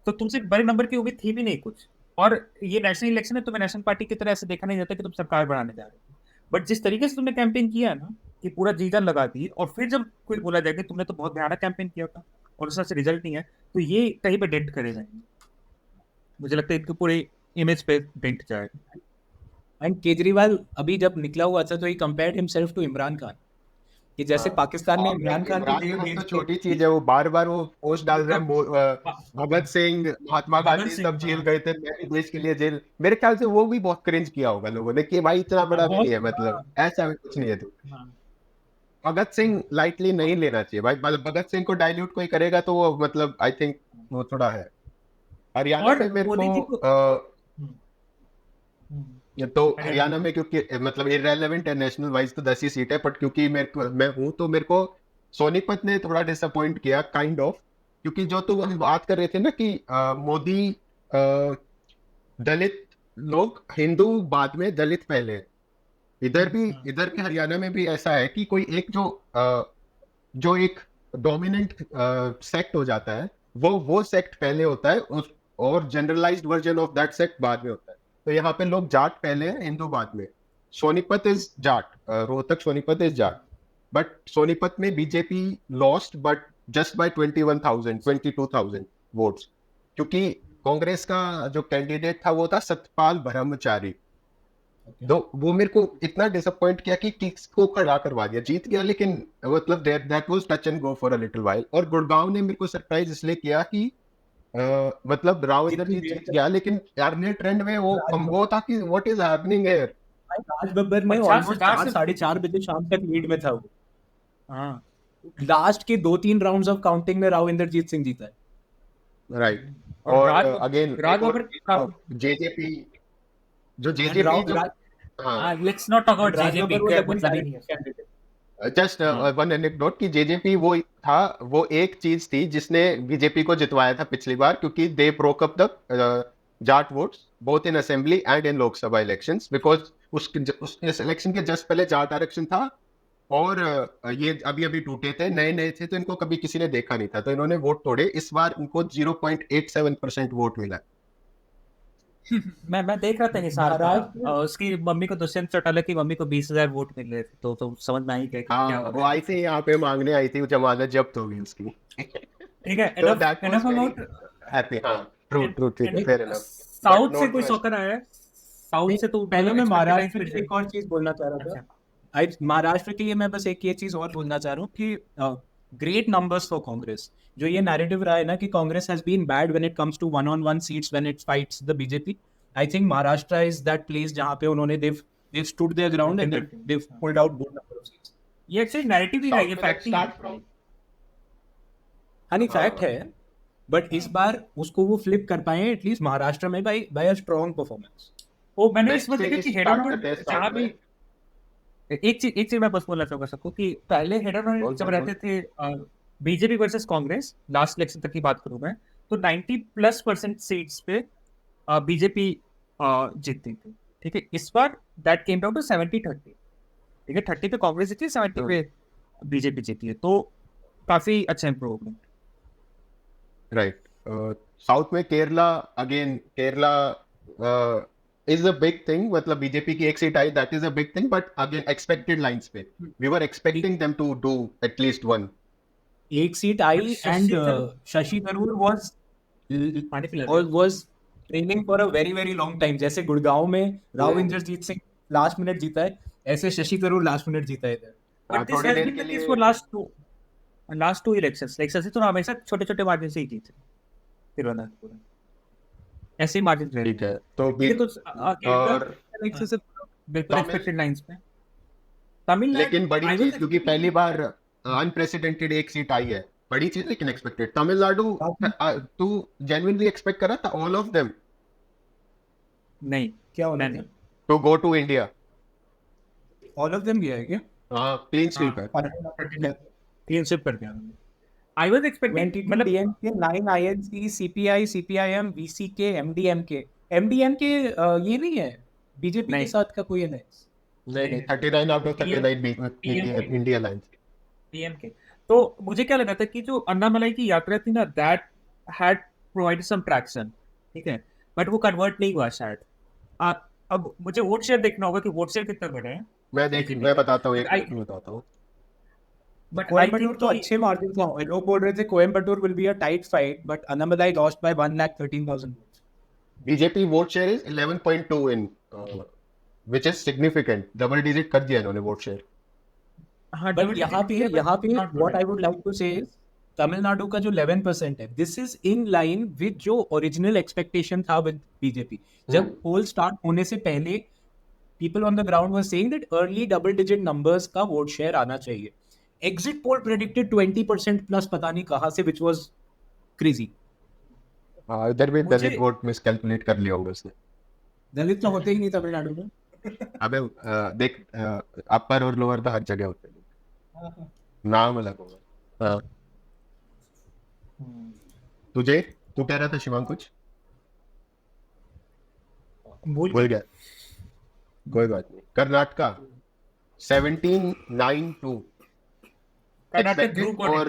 तो तुमसे बड़े नंबर की उम्मीद थी भी नहीं कुछ। और ये नेशनल इलेक्शन है, तुम्हें नेशनल पार्टी की तरह ऐसे देखा नहीं जाता कि तुम सरकार बनाने जा रहे हो। बट जिस तरीके से तुमने कैंपेन किया है ना, कि पूरा जी जान लगा दी, और फिर जब कोई बोला जाए कि तुमने तो बहुत भयानक कैंपेन किया था और उसका से रिजल्ट नहीं है, तो ये कहीं पे डेंट करे जाएंगे। मुझे लगता है इनके पूरे इमेज पे डेंट जाएगा। एंड केजरीवाल अभी जब निकला हुआ था तो he compared himself to Imran Khan, कि जैसे हाँ। पाकिस्तान में और इमरान खान को इमरान जेल खान भेज तो के छोटी चीज है, वो बार बार वो पोस्ट डाल रहे हैं भगत सिंह, महात्मा भगत गांधी सिंह, सब जेल हाँ। गए थे, मैं भी देश के लिए जेल। मेरे ख्याल से वो भी बहुत क्रिंज किया होगा लोगों ने कि भाई इतना बड़ा भी बहुत, नहीं है, मतलब ऐसा भी कुछ नहीं है। तो हाँ। भगत सिंह लाइटली नहीं लेना चाहिए भाई, भगत सिंह को डाइल्यूट कोई करेगा तो वो मतलब आई थिंक वो थोड़ा है। हरियाणा और में मेरे मोदी जी को, तो हरियाणा में क्योंकि मतलब इररेलेवेंट है नेशनल वाइज तो 10 ही सीट है, बट क्योंकि मेरे को मैं हूं तो मेरे को सोनीपत ने थोड़ा डिसअपॉइंट किया काइंड ऑफ, क्योंकि जो तो हम बात कर रहे थे ना कि मोदी दलित लोग, हिंदू बाद में दलित पहले। इधर भी, इधर के हरियाणा में भी ऐसा है कि कोई एक जो एक डोमिनेंट सेक्ट हो जाता है, वो सेक्ट पहले होता है, और generalised version of that sect बाद में होता है। तो यहाँ पे लोग जाट पहले हैं, हिंदू बाद में। Sonipat is Jat, Rohtak Sonipat is Jat, but Sonipat में BJP lost but just by 22,000 votes, क्योंकि कांग्रेस का जो कैंडिडेट था वो था सतपाल ब्रह्मचारी। तो वो मेरे को इतना डिसअपॉइंट किया कि किसको खड़ा करवा दिया, जीत गया लेकिन मतलब that was touch and go for a little while. और गुड़गांव ने मेरे को सरप्राइज इसलिए किया कि मतलब राव इंद्रजीत जीत गया, लेकिन अर्ली ट्रेंड में वो था कि what is happening here. Raj Babbar में 50 ऑलमोस्ट हजार 4 से, साढ़े 4 बजे शाम तक लीड में था वो। हाँ। लास्ट के 2-3 राउंड्स ऑफ काउंटिंग में राव इंद्रजीत सिंह जीता है। राइट। और और अगेन राज एक और बब्बर काफी, जेजेपी, जो एंड जेजेपी जो, हाँ, let's not talk about Raj JJP, Babbar वो कोई लगभग मतलब ही नहीं है। कैंडिडेट। जस्ट हाँ। वन एनेक्डोट कि जेजेपी वो था, वो एक चीज थी जिसने बीजेपी को जितवाया था पिछली बार, क्योंकि they broke up the Jat votes both in assembly and in Lok Sabha elections, because उस इलेक्शन के जस्ट पहले जाट आरक्षण था, और ये अभी अभी टूटे थे, नए नए थे, तो इनको कभी किसी ने देखा नहीं था, तो इन्होंने वोट तोड़े। इस बार उनको 0.87% वोट मिला। मैं देख रहा था हिसार का, महाराष्ट्र उसकी मम्मी को, दुष्यंत चौटाला की मम्मी को 20,000 वोट मिले थे, तो समझ में आई कि क्या हाँ, हो वो रहा है। आई थी यहाँ पे मांगने आई थी, जमानत जब्त हो गई उसकी। ठीक है, तो enough that was enough very about, happy. हाँ, true true true, fair enough. But south से नॉट कोई वेस्ट। शौकर आया है, साउथ से तो पहले मैं एक्सपेक्टेड लाइन महाराष्ट्र पे की जाए। एक और चीज बोलना चाह रहा था। अच्छा, आज महाराष्ट्र के लिए मैं बस एक ये चीज और बोलना चाह रहा हूँ कि ग्रेट नंबर्स फॉर कांग्रेस। जो ये नैरेटिव रहा है ना कि Congress has been bad when it comes to one on one seats when it fights the BJP, I think Maharashtra is that place जहां पे उन्होंने they've stood their ground and they've pulled out good number of seats। ये actually narrative ही है, ये fact ही है। हाँ नहीं, fact है, बट इस बार उसको वो फ्लिप कर पाए एटलीस्ट महाराष्ट्र में बाय अ स्ट्रॉन्ग परफॉर्मेंस। वो मैंने Best इस बार देखा thing कि is हेड start ऑन करते हैं start जहाँ भी, में। एक चीज मैं बस बोलना चाहूंगा सबको कि पहले हेड ऑन जब रहते थे BJP versus Congress, last election तक की बात करूं मैं, तो 90+% सीट्स पे बीजेपी जीतती थी। ठीक है, इस बार दैट केम डाउन टू 70-30। ठीक है, 30 पे कांग्रेस जीती है, 70 पे बीजेपी जीती है, तो काफी अच्छा इंप्रूवमेंट। राइट। साउथ में Kerala, again Kerala is a big thing, मतलब बीजेपी की एक सीट आई, that is a big thing, but again expected lines पे we were expecting them to do at least one. एक सीट आई and Shashi Tharoor was training for a very very long time. जैसे गुड़गांव में Rao Inderjit Singh last minute जीता है, ऐसे शशि थरूर लास्ट मिनट जीता है इधर। बट दिस थोड़ी हैज देर बीन के द लिए case for last two elections, like Shashi Tharoor हमेशा छोटे-छोटे मार्जिन से ही जीते तिरुवनंतपुरम, ऐसे ही मार्जिन रहे। ठीक है, तो ये तो और केरला बिल्कुल तमिल, एक्सपेक्टेड लाइंस पे। तमिलनाडु लेकिन बड़ी आई चीज वाज क्योंकि पहली बार अनप्रेसिडेंटेड एक सीट आई है, बड़ी चीज लेकिन एक्सपेक्टेड। तमिलनाडु तू जेन्युइनली एक्सपेक्ट करा था ऑल ऑफ देम नहीं, क्या होना नहीं, था? To go to India? All of them गया है क्या? क्लीन स्वीप है। 3 शिफ्ट कर दिया। आई वाज एक्सपेक्टिंग 22 मतलब डीएमके, 9 आईएनसी, सीपीआई, सीपीआईएम, वीसीके, एमडीएमके। एमडीएमके ये नहीं है बीजेपी के नहीं। साथ का कोई अलायंस? नहीं, 39 out of 39 India lines. PM के। तो मुझे क्या लगा था कि जो अन्नामलाई की यात्रा थी ना, that had provided some traction, ठीक है, बट वो कन्वर्ट नहीं हुआ शायद। अब मुझे वोट शेयर देखना होगा कि वोट शेयर कितना बढ़े हैं। मैं बताता हूँ, एक I- मिनट में बताता हूँ। बट आई कोयम्बटूर थिंक तो अच्छे मार्जिन था, लोग बोल रहे थे Coimbatore will be a tight fight, but Annamalai lost by 1,13,000 votes. BJP vote share is 11.2 in which is significant, double digit कर दिया इन्होंने वोट शेयर। हाँ, बट यहाँ पे what I would like to say is Tamil Nadu का जो 11% है, this is in line with जो ओरिजिनल एक्सपेक्टेशन था विद बीजेपी। जब पोल स्टार्ट होने से पहले people on the ground were saying that early double digit numbers का वोट शेयर आना चाहिए। एग्जिट पोल प्रेडिक्टेड 20% प्लस, पता नहीं कहाँ से, which was crazy। इधर भी मुझे- दलित वोट मिसकैलकुलेट कर लिया होगा उसने। दलित तो होते ही नहीं तमिलनाडु में। अबे देख, अपर और लोअर तो हर जगह होते हैं, नाम अलग होगा। हाँ। तू कह रहा था शिवांग कुछ? भूल गया, कोई बात नहीं। कर्नाटका 1792 कर्नाटक ग्रुप और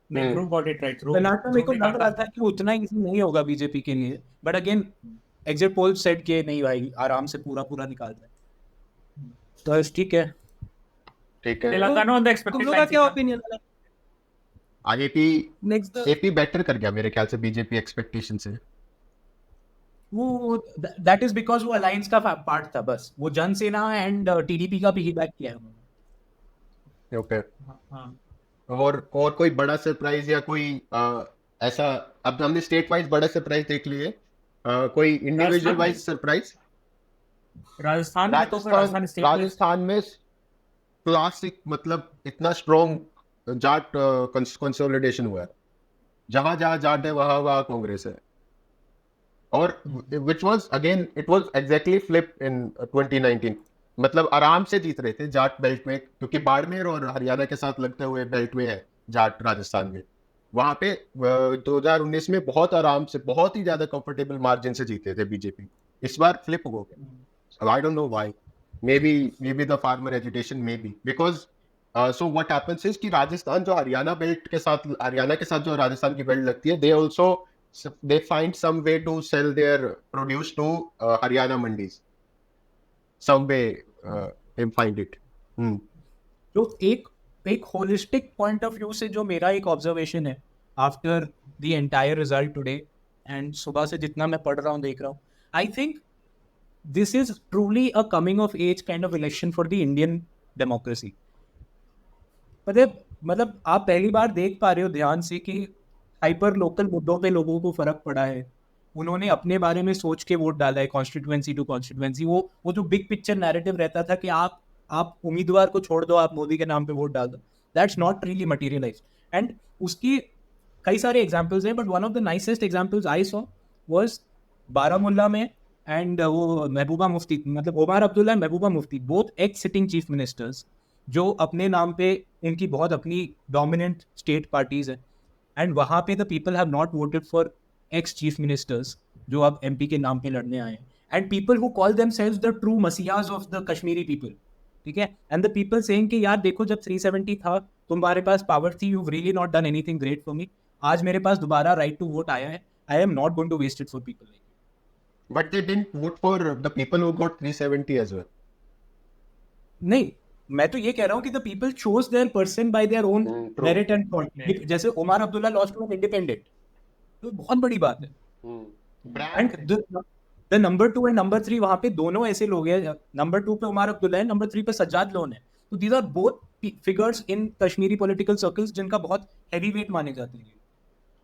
group got it right. Karnataka में को लग रहा था कि उतना इजी नहीं होगा बीजेपी के लिए, but again exit poll set के नहीं भाई, आराम से पूरा निकालता है, तो ठीक है। ठीक है। तेलंगाना ऑन द तुम एक्सपेक्टेड लोग का क्या ओपिनियन है? आईएपी नेक्स्ट एपी बेटर कर गया मेरे ख्याल से बीजेपी एक्सपेक्टेशन से। वो दैट इज बिकॉज वो अलायंस का पार्ट था, बस वो जनसेना एंड टीडीपी का पिगीबैक किया है उन्होंने। ओके। और कोई बड़ा सरप्राइज या कोई ऐसा, अब हमने स्टेट वाइज बड़ा सरप्राइज देख लिए, कोई इंडिविजुअल वाइज सरप्राइज? राजस्थान में तो फिर राजस्थान स्टेट में राजस्थान में क्लासिक, मतलब इतना स्ट्रॉन्ग जाट कंसोलिडेशन हुआ है, जहां जहां जाट है वहां वहां कांग्रेस है। और which was again it was exactly flipped in 2019, मतलब आराम से जीत रहे थे जाट बेल्ट में, क्योंकि बाड़मेर और हरियाणा के साथ लगते हुए बेल्ट में है जाट राजस्थान में। वहां पे 2019 में बहुत आराम से, बहुत ही ज्यादा कंफर्टेबल मार्जिन से जीते थे बीजेपी। इस बार फ्लिप हो गया, I don't know why, may be the farmer agitation, may be because so what happens is कि राजस्थान जो हरियाणा के साथ जो राजस्थान की बेल्ट लगती है, they also they find some way to sell their produce to Haryana mandis. Some way they find it. तो एक होलिस्टिक पॉइंट ऑफ व्यू से जो मेरा एक ऑब्जर्वेशन है after the entire result today, and सुबह से जितना मैं पढ़ रहा हूँ देख रहा हूँ, I think this is truly a coming of age kind of election for the Indian democracy. मतलब आप पहली बार देख पा रहे हो ध्यान से कि हाइपर लोकल मुद्दों पे लोगों को फर्क पड़ा है, उन्होंने अपने बारे में सोच के वोट डाला है कॉन्स्टिट्यूएंसी टू कॉन्स्टिट्यूएंसी। वो जो बिग पिक्चर नैरेटिव रहता था कि आप उम्मीदवार को छोड़ दो, आप मोदी के नाम पे वोट डाल दो, दैट्स नॉट रियली मटीरियलाइज। एंड उसकी कई सारे एग्जाम्पल्स हैं, but one of the nicest examples I saw was Baramulla में, एंड वो महबूबा मुफ्ती, मतलब Omar Abdullah Mehbooba Mufti, both ex sitting chief ministers, जो अपने नाम पे इनकी बहुत अपनी डोमिनेंट स्टेट पार्टीज है, एंड वहाँ पे the people have not voted for ex chief ministers जो अब एमपी के नाम पे लड़ने आए हैं, and people who call themselves the true messiahs of the Kashmiri people, ठीक है, एंड द पीपल सेइंग कि यार देखो जब 370 था तुम्हारे पास पावर थी, you really not done anything great for me, आज मेरे पास दोबारा राइट टू वोट आया है, I am not going to waste it for people like you. But they didn't vote for the people who got 370 as well. नहीं, मैं तो ये कह रहा हूँ कि the people chose their person by their own true. Merit and thought, जैसे Omar Abdullah lost to an independent, तो बहुत बड़ी बात है। And the number 2 and number 3 वहां पे दोनों ऐसे लोग हैं, नंबर 2 पे उमर अब्दुल्ला है, नंबर 3 पे सज्जाद लोन है, तो these are both figures in Kashmiri political circles जिनका बहुत हैवी वेट माने जाते हैं।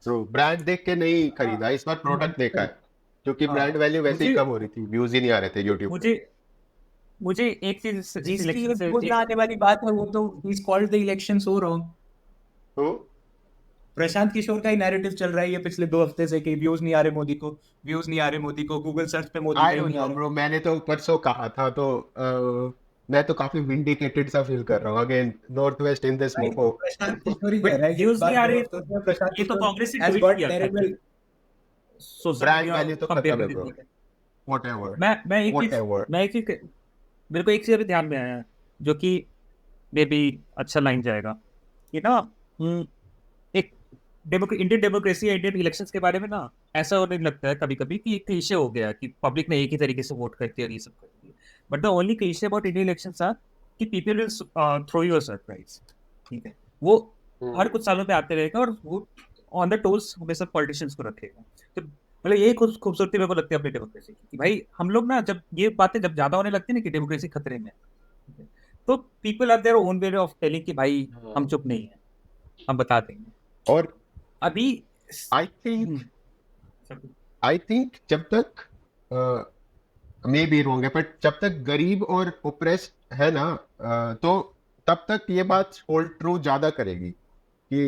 True. ब्रांड देख के नहीं खरीदा, इस बार प्रोडक्ट देखा है, क्योंकि ब्रांड वैल्यू वैसे ही कम हो रही थी, व्यूज ही नहीं आ रहे थे यूट्यूब पे। मुझे एक चीज जिसकी व्यूज आने वाली बात है वो तो is called the election so wrong. तो प्रशांत किशोर का ही नैरेटिव चल रहा है ये पिछले 2 हफ्ते से कि व्यूज नहीं आ रहे मोदी को, व्यूज नहीं आ रहे मोदी को, गूगल सर्च पे मोदी I नहीं don't आ know, रहा। bro. मैंने तो परसों कहा था, तो मैं तो काफी विंडिकेटेड सा फील कर रहा हूँ again, north west in this मोको। प्रशांत किशोर ही कह रहा है कि व्यूज नहीं आ रहे, प्रशांत ये तो किशोर कांग्रेस से has ट्वीट got किया very well- ब्रांड वैल्यू तो खत्म है, bro. Whatever. मैं एक चीज Whatever. मेरे को एक चीज अभी ध्यान में आया जो कि मे बी अच्छा लाइन जाएगा कि ना, एक इंडियन डेमोक्रेसी या इंडियन इलेक्शंस के बारे में ना ऐसा होने लगता है कभी कभी कि एक क्लीशे हो गया कि पब्लिक ने एक ही तरीके से वोट करती है और ये सब करती है, but the only cliche about Indian elections are कि people will throw you a surprise, ठीक है, वो हर कुछ सालों पे आते रहेगा और वो ऑन द टोल्स हमेशा पॉलिटिशियंस को रखेगा। तो मतलब यही खूबसूरती मेरे को लगती है अपनी डेमोक्रेसी की कि भाई हम लोग ना जब ये बातें जब ज्यादा होने लगती है ना कि डेमोक्रेसी खतरे में है, तो people are their own way of telling कि भाई हम चुप नहीं है, हम बता देंगे। और अभी आई थिंक जब तक मे बी रॉन्ग है, बट जब तक गरीब और ओप्रेस्ड है ना, तो तब तक ये बात होल्ड ट्रू ज्यादा करेगी कि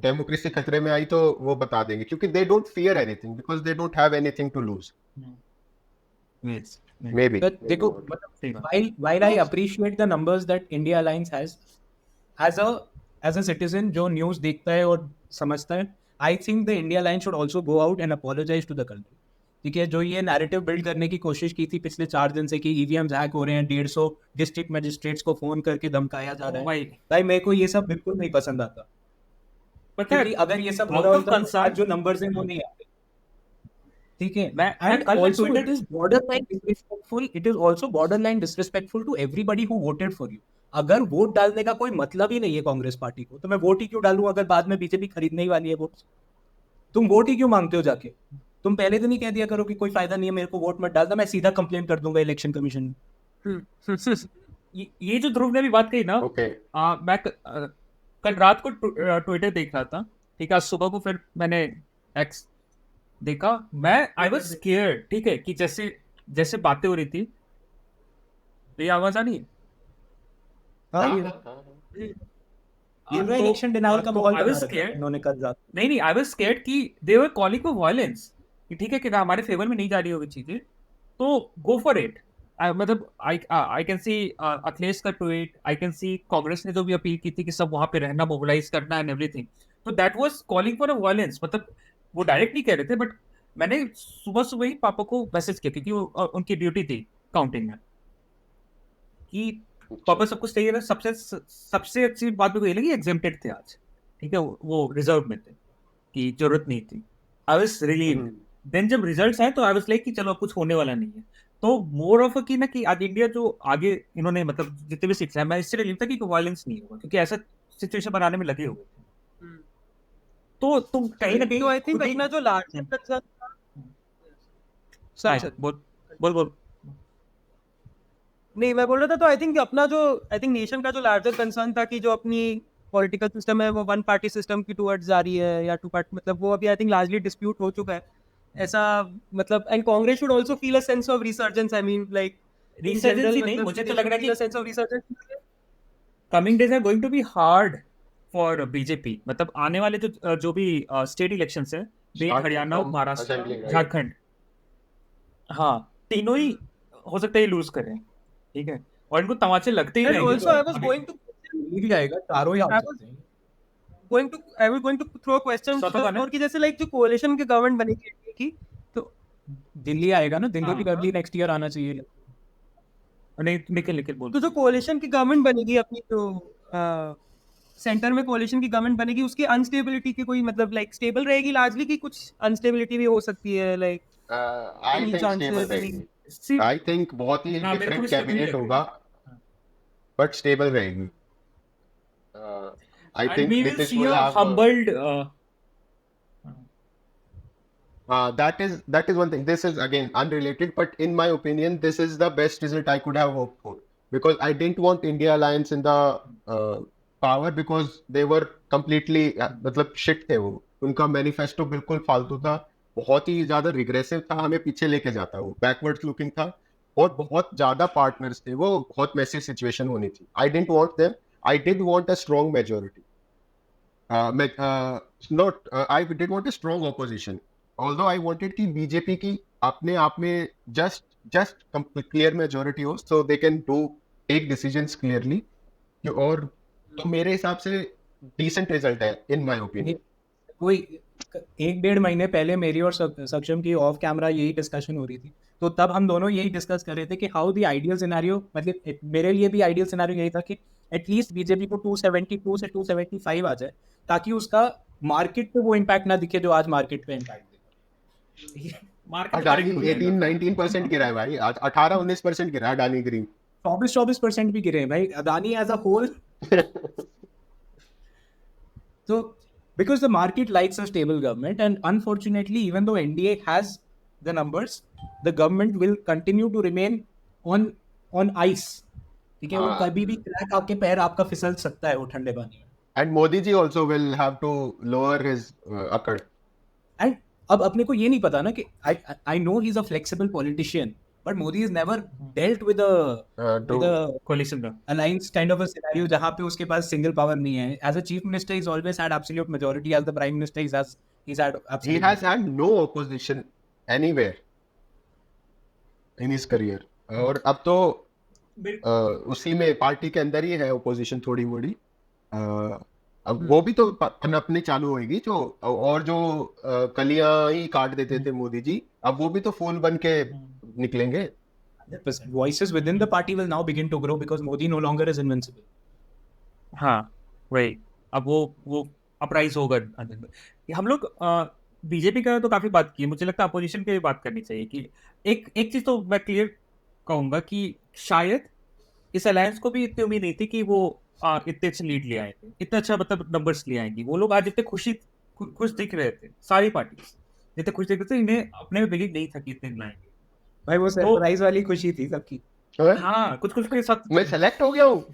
डेमोक्रेसी खतरे में आई तो वो बता देंगे, क्योंकि they don't fear anything because they don't have anything to lose. Maybe But देखो, while I appreciate the numbers that India Alliance has, as a citizen जो news देखता है और समझता है, I think the India Alliance should also go out and apologize to the country. ठीक है, जो ये नैरेटिव बिल्ड करने की कोशिश की थी पिछले 4 दिन से कि ईवीएम्स हैक हो रहे हैं, 150 डिस्ट्रिक्ट मजिस्ट्रेट्स को फोन करके धमकाया जा रहा है, भाई मेरे को ये सब बिल्कुल नहीं पसंद आता। क्योंकि अगर ये सब हो रहा होता तो आज जो नंबर्स हैं वो नहीं आते, ठीक है। And also it is borderline disrespectful. It is also borderline disrespectful to everybody who voted for you. अगर वोट डालने का कोई मतलब ही नहीं है कांग्रेस पार्टी को, तो मैं वोट ही क्यों डालूं अगर बाद में बीजेपी खरीदने ही वाली है वोट? तुम वोट ही क्यों मांगते हो जाके? तुम पहले दिन ही कह दिया करो कि कोई फायदा नहीं है, मेरे को वोट मत डालना, मैं सीधा कंप्लेंट कर दूंगा इलेक्शन कमीशन में। ये जो ध्रुव ने भी बात कही ना, मैं कल रात को ट्विटर देख रहा था, ठीक है, आज सुबह को फिर मैंने एक्स देखा, मैं आई वाज स्केयर्ड, ठीक है, कि जैसे जैसे बातें हो रही थी, तो ये आवाज आ रही है, इलेक्शन डिनायल का माहौल I was scared. इन्होंने कल रात। नहीं आई वाज स्केयर्ड कि दे वर कॉलिंग फॉर वायलेंस, कि ठीक है कि हमारे फेवर में नहीं जा रही होगी चीजें, तो गो फॉर इट। मतलब आई कैन सी अखिलेश का tweet, I can see Congress ने जो भी अपील की थी कि सब वहां पे रहना, मोबिलाइज करना एंड एवरीथिंग, तो that was calling for a violence. मतलब वो डायरेक्ट नहीं कह रहे थे, बट मैंने सुबह सुबह ही पापा को मैसेज किया क्योंकि वो उनकी ड्यूटी थी काउंटिंग में, कि पापा सब कुछ सही है ना। सबसे अच्छी बात मेरे को ये लगी, एग्जेम्प्टेड थे आज, ठीक है, वो रिजर्व में थे, कि जरूरत नहीं थी। I was relieved. देन जब रिजल्ट्स आए तो आई वाज लाइक कि चलो कुछ होने वाला नहीं है। तो मोर ऑफ कि ना कि आज इंडिया जो आगे इन्होंने मतलब जितने भी सीट्स हैं, मैं इससे रिलीव था कि वायलेंस नहीं होगा, क्योंकि ऐसा सिचुएशन बनाने में लगे हुए थे। तो तुम कहीं ना कहीं, आई थिंक अपना जो लार्जर कंसर्न, बोल नहीं मैं बोल रहा था, तो आई थिंक अपना जो नेशन का जो लार्जर कंसर्न था कि जो अपनी पॉलिटिकल सिस्टम है वो वन पार्टी सिस्टम की टुवर्ड्स जा रही है या टू पार्टी, मतलब वो अभी आई थिंक लार्जली डिस्प्यूट हो चुका है ऐसा, मतलब and Congress should also feel a sense of resurgence. I mean like resurgence ही नहीं, मुझे तो लग रहा है कि sense of resurgence coming days are going to be hard for BJP. मतलब आने वाले जो भी स्टेट इलेक्शंस है, हरियाणा, महाराष्ट्र, झारखंड, हाँ, तीनों ही हो सकता है लूज करें, ठीक है, और इनको तमाचे लगते ही रहेंगे। Also I was going to मिल जाएगा, चारों ही आ सकते हैं। I was going to throw a question और कि जैसे लाइक जो कोalition की गवर्नमेंट बनेगी इंडिया की, तो दिल्ली आएगा ना, दिल्ली की अर्ली नेक्स्ट ईयर आना चाहिए। नहीं निकल बोल। तो जो कोalition की गवर्नमेंट बनेगी अपनी, जो सेंटर में कोalition की गवर्नमेंट बनेगी, उसकी अनस्टेबिलिटी की कोई मतलब लाइक स्टेबल रहेगी लार्जली, की कुछ अनस्टेबिलिटी भी हो सकती है लाइक? आई थिंक बहुत ही डिफरेंट कैबिनेट होगा, बट स्टेबल रहेगी। I think Nitish will have humbled. That is one thing. This is again unrelated, but in my opinion, this is the best result I could have hoped for, because I didn't want India Alliance in the power because they were completely मतलब shit थे वो, उनका manifesto बिल्कुल फालतू था, बहुत ही ज्यादा regressive था, हमें पीछे लेके जाता, वो बैकवर्ड्स लुकिंग था, और बहुत ज्यादा पार्टनर्स थे, वो बहुत मैसी सिचुएशन होनी थी। I didn't want them. I did want a strong majority. I did want a strong opposition. Although I wanted कि BJP की अपने आप में just clear majority हो, so they can take decisions clearly. और तो मेरे हिसाब से decent result है in my opinion. कोई 1-1.5 महीने पहले मेरी और सक्षम की ऑफ कैमरा यही डिस्कशन हो रही थी तो तब हम दोनों यही डिस्कस कर रहे थे कि हाउ द आइडियल सिनेरियो, मतलब मेरे लिए भी आइडियल सिनेरियो यही था कि एटलीस्ट बीजेपी को 272 से 275 आ जाए, ताकि उसका मार्केट पे वो इम्पैक्ट ना दिखे जो आज मार्केट पे इम्पैक्ट दिखा। मार्केट अडानी 18-19% गिरा है भाई, आज 18-19% गिरा है अडानी ग्रीन। 24% भी गिरे हैं भाई Adani as a whole. So, because the market likes a stable government, and unfortunately, even though NDA has the numbers, the government will continue to remain on ice. ठीक है, वो हाँ। कभी भी क्रैक आपके पैर आपका फिसल सकता है वो ठंडे पानी में। And Modi ji also will have to lower his akkad. And अब अपने को ये नहीं पता ना कि I know he is a flexible politician, but Modi is never dealt with to- coalition का alliance kind of a scenario जहां पे उसके पास सिंगल पावर नहीं है। As a chief minister is always had absolute majority, as the prime minister he's had He absolute has had no opposition anywhere in his career. और अब तो उसी में पार्टी के अंदर ही है opposition थोड़ी मोड़ी। अब वो भी तो पनपनी चालू होगी जो, और जो कलियां ही काट देते थे मोदी जी, अब वो भी तो फूल बन के निकलेंगे। 100%. Voices within the party will now begin to grow because Modi no longer is invincible. हाँ वही अब वो अपराइज होगा अंदर में। हम लोग बीजेपी का तो काफी बात की, मुझे लगता है अपोजिशन की भी बात करनी चाहिए कि एक चीज तो मैं क्लियर कहूंगा कि शायद इस अलायंस को भी इतनी उम्मीद नहीं थी कि वो इतने अच्छे लीड ले आएंगे, इतना अच्छा मतलब नंबर्स ले आएंगी। वो लोग आज इतने खुश दिख रहे थे, सारी पार्टी जितने खुश दिख रहे थे, इन्हें अपने में बिलीव नहीं था कि इतने लाएंगे। भाई वो सरप्राइज वाली खुशी थी सबकी। हाँ कुछ के साथ मैं सेलेक्ट हो गया हूँ।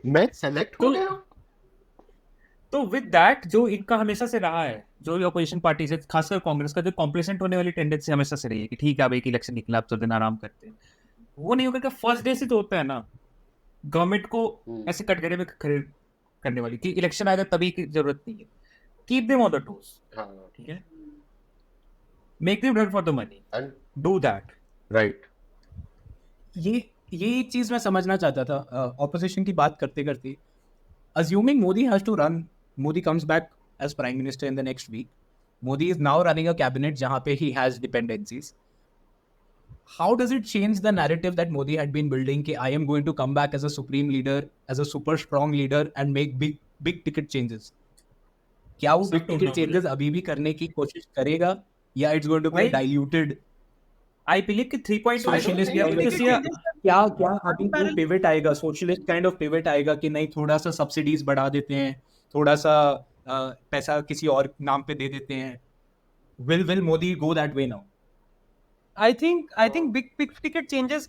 मैं सेलेक्ट हो गया हूँ। तो विद दैट जो इनका हमेशा से रहा है, जो अपोजिशन पार्टी से खासकर कांग्रेस का जो कॉम्प्लेसेंट होने वाली टेंडेंसी हमेशा से रही है कि ठीक है अब एक इलेक्शन निकला अब तो दिन आराम करते हैं, वो नहीं होगा। फर्स्ट डे से तो होता है ना गवर्नमेंट को ऐसे कटघरे में खड़े करने वाली कि इलेक्शन आएगा तभी की जरूरत नहीं है। Keep them on the toes, ठीक है, make them run for the money, do that right. ये एक चीज मैं समझना चाहता था ऑपोजिशन की बात करते करते। Assuming Modi has to run, Modi comes back as prime minister in the next week. Modi is now running a cabinet jahan pe he has dependencies. How does it change the narrative that Modi had been building कि I am going to come back as a supreme leader, as a super strong leader and make big ticket changes? क्या वो big ticket changes अभी भी करने की कोशिश करेगा या it's going to be diluted? I believe कि 3.5 सोशलिस्ट क्या अभी वो पिवट आएगा, सोशलिस्ट काइंड ऑफ पिवट आएगा कि नहीं थोड़ा सा सब्सिडीज बढ़ा देते हैं, थोड़ा सा पैसा किसी और नाम पे दे देते हैं। Will Modi go that way now? I think big ticket changes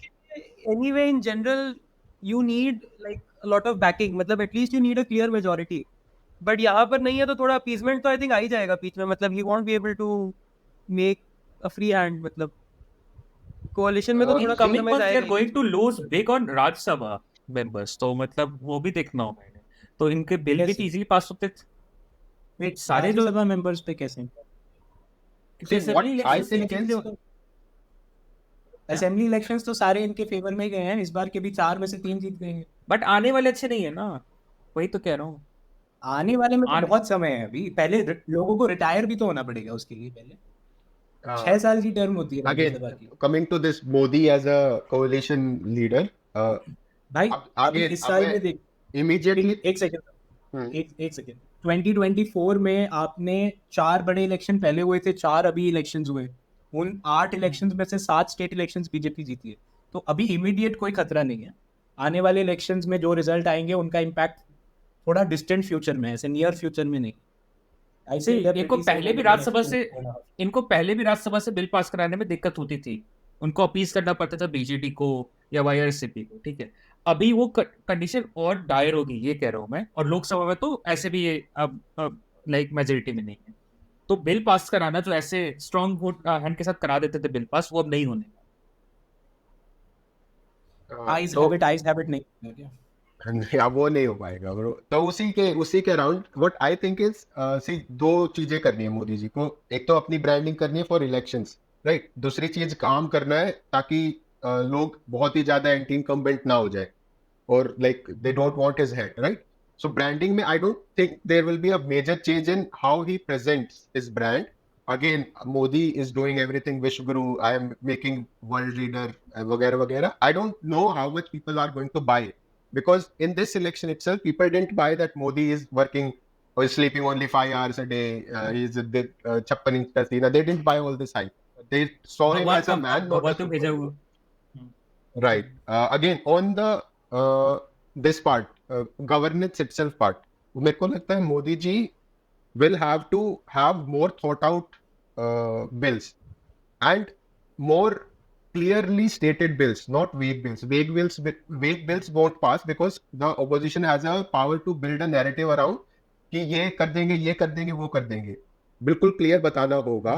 anyway in general you need like a lot of backing, मतलब at least you need a clear majority, but यहाँ पर नहीं है तो थोड़ा appeasement तो I think आ ही जाएगा बीच में, मतलब he won't be able to make a free hand, मतलब कोaliशन में तो थोड़ा compromise आएगा। Going to lose big on Rajya Sabha members, तो मतलब वो भी देखना होगा इन्हें। तो इनके बिल भी इजीली पास होते थे सारे जो सभा मेंबर्स पे कैसे? असेंबली इलेक्शंस तो सारे इनके फेवर में गए हैं, इस बार के भी 4 में से 3 जीत गए हैं। बट आने वाले अच्छे नहीं है ना, वही तो कह रहा हूँ। आने वाले में तो बहुत समय है अभी, पहले लोगों को रिटायर भी तो होना पड़ेगा उसके लिए। पहले 6 साल की टर्म होती है राज्यसभा की। Coming to this Modi as a coalition leader, भाई आगे इस साल में देख इमीडिएटली एक सेकंड 2024 में आपने 4 बड़े इलेक्शन पहले हुए थे, 4 अभी इलेक्शंस हुए। उन 8 इलेक्शंस में से 7 स्टेट इलेक्शंस बीजेपी जीती है, तो अभी इमीडिएट कोई खतरा नहीं है। आने वाले इलेक्शंस में जो रिजल्ट आएंगे उनका इम्पैक्ट थोड़ा डिस्टेंट फ्यूचर में, ऐसे नियर फ्यूचर में नहीं। ऐसे इनको पहले भी राज्यसभा से बिल पास कराने में दिक्कत होती थी, उनको अपील करना पड़ता था बीजेडी को या वाईआरसीपी को, ठीक है। अभी वो कंडीशन और डायर होगी, ये कह रहा हूँ मैं। और लोकसभा में तो ऐसे भी ये अब लाइक मेजोरिटी में नहीं है, तो बिल पास कराना जो ऐसे स्ट्रॉन्ग वोट हैंड के साथ करा देते थे बिल पास, वो अब नहीं होने। आईज हैबिट नहीं, या वो नहीं हो पाएगा ब्रो। तो उसी के around what I think is see 2 चीजें करनी है मोदी जी को। एक तो अपनी ब्रांडिंग करनी है फॉर इलेक्शंस, राइट। दूसरी चीज काम करना है ताकि लोग बहुत ही ज्यादा एंटी इनकम्बेंट ना हो जाए और like they don't want his head, right. So branding में I don't think there will be a major change in how he presents his brand, again Modi is doing everything, Vishwaguru, I am making world leader, वगैरह वगैरह. I don't know how much people are going to buy it, because in this election itself people didn't buy that Modi is working or sleeping only 5 hours a day, he's a big 56 inch Tasina. They didn't buy all this hype. They saw him as a man, not a तो भेजा superhero. हुआ Right. Again, on the this part, governance itself part, मेरे को लगता है Modi ji will have to have more thought out bills and more clearly stated bills, not vague bills. Vague bills won't pass because the opposition has a power to build a narrative around कि ये कर देंगे, वो कर देंगे. बिल्कुल clear बताना होगा.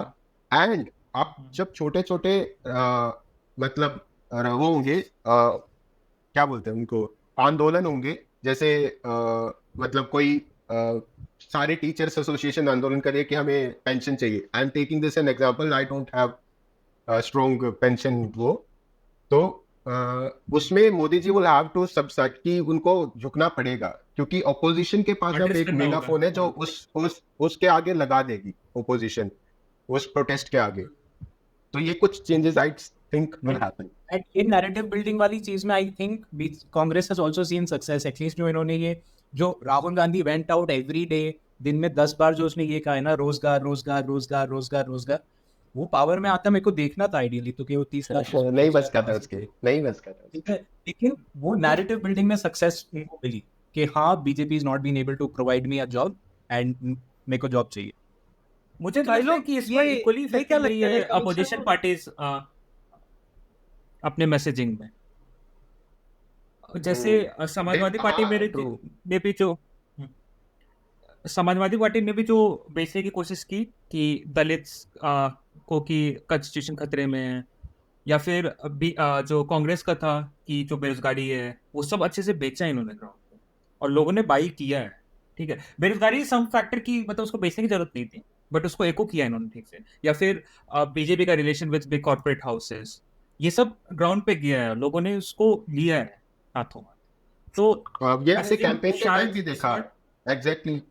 एंड आप जब छोटे छोटे मतलब वो होंगे, क्या बोलते हैं उनको, आंदोलन होंगे, जैसे मतलब कोई सारे टीचर्स एसोसिएशन आंदोलन करे कि हमें पेंशन चाहिए. I am taking this an example, I don't have strong pension. वो तो उसमें Modi ji will have to subset कि उनको झुकना पड़ेगा, क्योंकि ऑपोजिशन के पास अब Protest एक करना मेगाफोन है होगा. जो उसके आगे लगा देगी ऑपोजिशन, उस प्रोटेस्ट के आगे. तो ये कुछ changes I think will happen. And ये नैरेटिव बिल्डिंग वाली चीज में I think Congress has also seen success. At least जो इन्होंने ये, जो Rahul Gandhi went out every day, दिन में 10 बार जो उसने ये कहा है ना, रोजगार रोजगार रोजगार रोजगार रोजगार, वो पावर में आता मेरे को देखना था आइडियली, तो कि वो 30 लाख नहीं बस का था उसके, नहीं बस का था. ठीक है. लेकिन वो नैरेटिव बिल्डिंग में सक्सेस उनको मिली कि हाँ, BJP is not been able to provide me a job and मेरे को जॉब चाहिए. मुझे तो भाई लगता है लोग, कि इस ये- पर इक्वली ये क्या लगता है, अपोजिशन कमिश्नर- पार्टीज अपने मैसेजिंग में. जैसे समाजवादी पार्टी ने भी जो समाजवादी पार्टी ने भी जो बेचने की कोशिश की कि दलित को की कॉन्स्टिट्यूशन खतरे में है, या फिर अभी जो कांग्रेस का था कि जो बेरोजगारी है, वो सब अच्छे से बेचा है इन्होंने ग्राउंड पे, और लोगों ने बाई किया है. ठीक है, बेरोजगारी सम फैक्टर की मतलब उसको बेचने की जरूरत नहीं थी, बट उसको एको किया इन्होंने ठीक से. या फिर बीजेपी का relation with big corporate houses, ये सब ग्राउंड पे किया है, लोगों ने उसको लिया है हाथों में. तो ये ऐसे कैंपेन के शायद टाइम भी देखा. Exactly.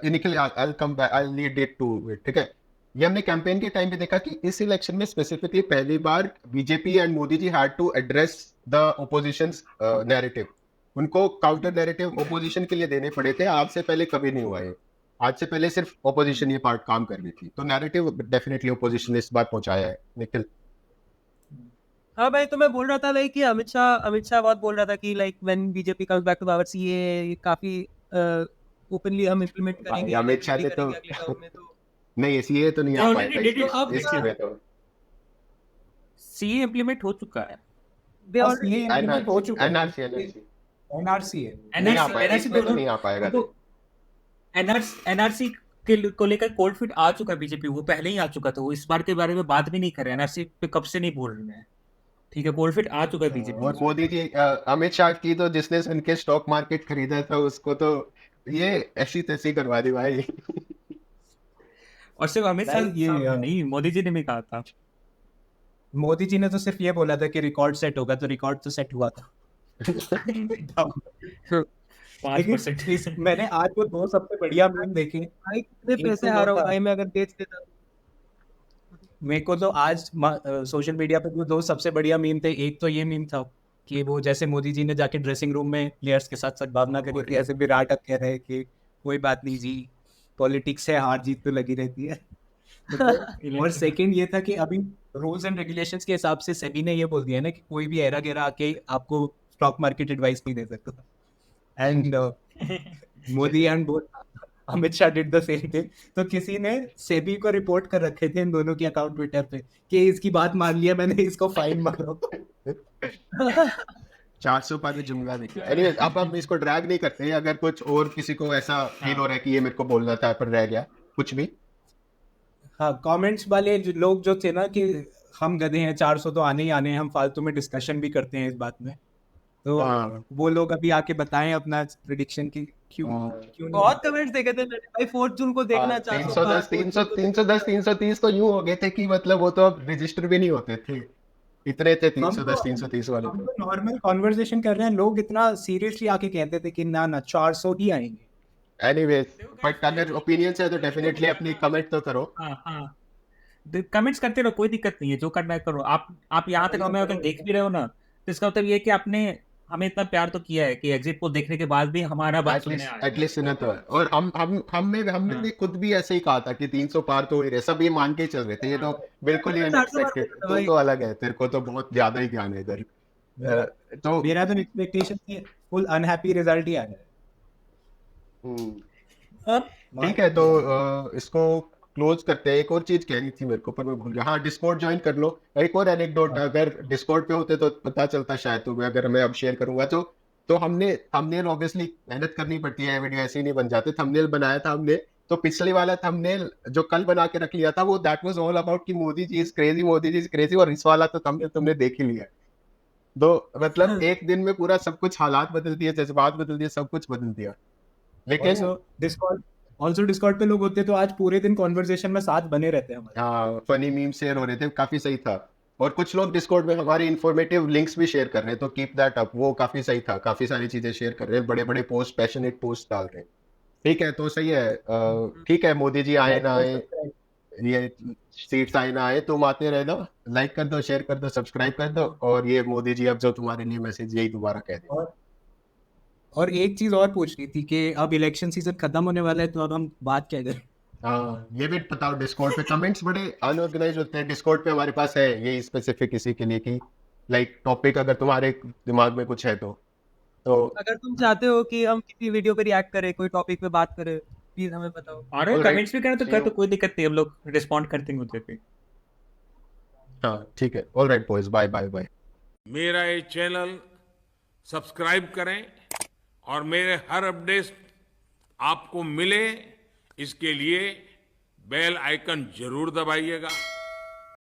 Initially I come back, I lead it to it. ठीक है, ये हमने कैंपेन के टाइम भी देखा कि इस इलेक्शन में स्पेसिफिकली पहली बार BJP and Modi ji had to address the opposition's narrative. उनको काउंटर नैरेटिव ओपोजिशन के लिए देने पड़े थे. आज से पहले कभी नहीं हुआ है. आज से पहले सिर्फ ओपोजिशन ये पार्ट काम कर रही थी. तो नैरेटिव डेफिनेटली ओपोजिशन ने इस बार पहुंचाया है. निखिल. हाँ भाई, तो मैं बोल रहा था लाइक कि अमित शाह बहुत बोल रहा था कि like when BJP comes back to power, ये काफी ओपनली हम इम्प्लीमेंट करेंगे. अमित शाह ने तो अगले term में तो नहीं, सीए तो नहीं आ Already पाएगा did it. अब इसकी में तो. सीए इम्प्लीमेंट हो चुका है. they already- ये implement हो चुका है. एनआरसी एनआरसी है. नहीं आ पाएगा, इसमें तो नहीं आ पाएगा. एनआरसी को लेकर कोल्ड फीट आ चुका है बीजेपी, वो पहले ही आ चुका था, वो इस बार के बारे में बात भी नहीं कर रहे. एनआरसी पे कब से नहीं बोल रहे हैं. ठीक है, कोल्ड फीट आ चुका है बीजेपी. और मोदी जी, अमित शाह की तो जिसने उनके स्टॉक मार्केट खरीदा था उसको तो ये ऐसी तैसी करवा दी भाई. और सिर्फ अमित शाह ये नहीं, मोदी जी ने भी कहा था. मोदी जी ने तो सिर्फ ये बोला था कि रिकॉर्ड सेट होगा, तो रिकॉर्ड तो सेट हुआ था. 5%. मैंने आज वो 2 सबसे बढ़िया मीम देखे. भाई कितने एक पैसे तो हारा हूँ था। भाई मैं अगर बेच देता. मेरे को तो आज सोशल मीडिया पे वो 2 सबसे बढ़िया मीम थे. एक तो ये मीम था कि वो जैसे मोदी जी ने जाके ड्रेसिंग रूम में प्लेयर्स के साथ सद्भावना करी थी, ऐसे विराट अब कह रहे कि कोई बात नहीं जी, पॉलिटिक्स है, हार जीत तो लगी रहती है. और सेकंड ये था कि अभी रूल्स एंड रेगुलेशंस के हिसाब से सेबी ने ये बोल दिया है ना कि कोई भी एरा गेरा आके आपको स्टॉक मार्केट एडवाइस नहीं दे सकता. And Modi and Amit Shah did the same thing. तो किसी ने सेबी को रिपोर्ट कर रखे थे इन दोनों के अकाउंट ट्विटर पे कि इसकी बात मान लिया मैंने, इसको फाइन मारो. 400 पार में जुमला देखिए. एनीवे, अब हम इसको ड्रैग नहीं करते. अगर कुछ और किसी को ऐसा फील हो रहा है कि ये मेरे को बोलना था पर रह गया कुछ भी. हाँ, कमेंट्स वाले लोग जो थे ना कि हम गधे हैं, 400 तो आने ही आने हैं, हम फालतू में डिस्कशन भी करते हैं इस बात में, तो हाँ. वो लोग अभी आके बताएं अपना प्रेडिक्शन की क्यों क्यों नहीं. बहुत कमेंट्स देखे थे मैंने भाई. 4 जून को देखना चाहता 310 330 तो यूं हो गए थे कि मतलब वो तो अब रजिस्टर भी नहीं होते थे. इतने थे 310 330 वाले. हम तो नॉर्मल कॉन्वर्सेशन कर रहे हैं, लोग इतना सीरियसली आके कहते थे कि ना 400 ही आएंगे. एनीवेज, बट अगर ओपिनियंस है तो डेफिनेटली अपनी कमेंट तो करो. हाँ. कमेंट्स करते रहो, कोई दिक्कत नहीं है, जो करना है करो। आप यहाँ तक हमें अगर देख भी रहे हो ना, तो इसका मतलब ये है कि आपने हमें इतना प्यार तो किया है कि एग्जिट पोल देखने के बाद भी हमारा बात सुनने आए। एटलीस्ट सुना तो है। और हमने भी खुद भी ऐसे ही कहा था कि 300 पार तो हो ही रहे, सब ये मान के ही चल रहे थे, ये तो बिल्कुल ही 400 पार अनएक्सपेक्टेड। होता तू भाई। तो अलग है, तेरे को तो बहुत ज्यादा ही ज्ञान है इधर। तो मेरा तो एक्सपेक्टेशन से फुल अनहैप्पी रिजल्ट ही आ गया। अब ठीक है, तो इसको क्लोज करते हैं। एक और चीज कहनी थी मेरे को पर मैं भूल गया। हाँ, डिस्कॉर्ड ज्वाइन कर लो। एक और एनेक्डोट, अगर डिस्कॉर्ड पे होते तो पता चलता शायद तुम्हें, अगर मैं अब शेयर करूंगा तो हमने थंबनेल ऑब्वियसली मेहनत करनी पड़ती है, वीडियो ऐसे ही नहीं बन जाते। थंबनेल बनाया था हमने, तो पिछली वाला थंबनेल जो कल बना के रख लिया था वो दैट वाज ऑल अबाउट कि Modi ji is crazy, Modi ji is crazy. और इस वाला तो थंबनेल तुमने देख ही लिया। तो मतलब एक दिन में पूरा सब कुछ, हालात बदल दिए, जज्बात बदल दिए, सब कुछ बदल दिया। लेकिन ऑल्सो डिस्कॉर्ड पे लोग होते तो आज पूरे दिन कॉन्वर्सेशन में साथ बने रहते हैं हमारे। हाँ, फनी मीम शेयर हो रहे थे, काफी सही था। और कुछ लोग डिस्कॉर्ड में हमारे इन्फॉर्मेटिव लिंक्स भी शेयर कर रहे हैं, तो कीप दैट अप, वो काफी सही था। काफी सारी चीजें शेयर कर रहे हैं, बड़े बड़े पोस्ट, पैशनेट पोस्ट डाल रहे हैं। ठीक है, तो सही है। ठीक है, मोदी जी आए ना आए, ये सीट्स आए ना आए, तुम आते रह दो, लाइक कर दो, शेयर कर दो, सब्सक्राइब कर दो। और ये मोदी जी अब जो तुम्हारे लिए मैसेज, यही दोबारा कह दें। और एक चीज और पूछनी थी कि अब इलेक्शन सीजन खत्म होने वाला है, तो अब हम बात क्या करें? हाँ, ये भी बताओ। डिस्कॉर्ड पे कमेंट्स बड़े अनऑर्गेनाइज होते हैं। डिस्कॉर्ड पे हमारे पास है ये स्पेसिफिक इसी के लिए कि लाइक टॉपिक अगर तुम्हारे दिमाग में कुछ है तो अगर तुम चाहते हो कि हम किसी वीडियो पे रिएक्ट करें, कोई टॉपिक पे बात करें, प्लीज हमें बताओ। और Alright, कमेंट्स भी करें तो see कर, you. तो कोई दिक्कत नहीं, हम लोग रिस्पॉन्ड करते हैं मुझे पे। हाँ, ठीक है, alright boys, bye bye bye. मेरा ये चैनल सब्सक्राइब करें और मेरे हर अपडेट आपको मिले, इसके लिए बेल आइकन जरूर दबाइएगा।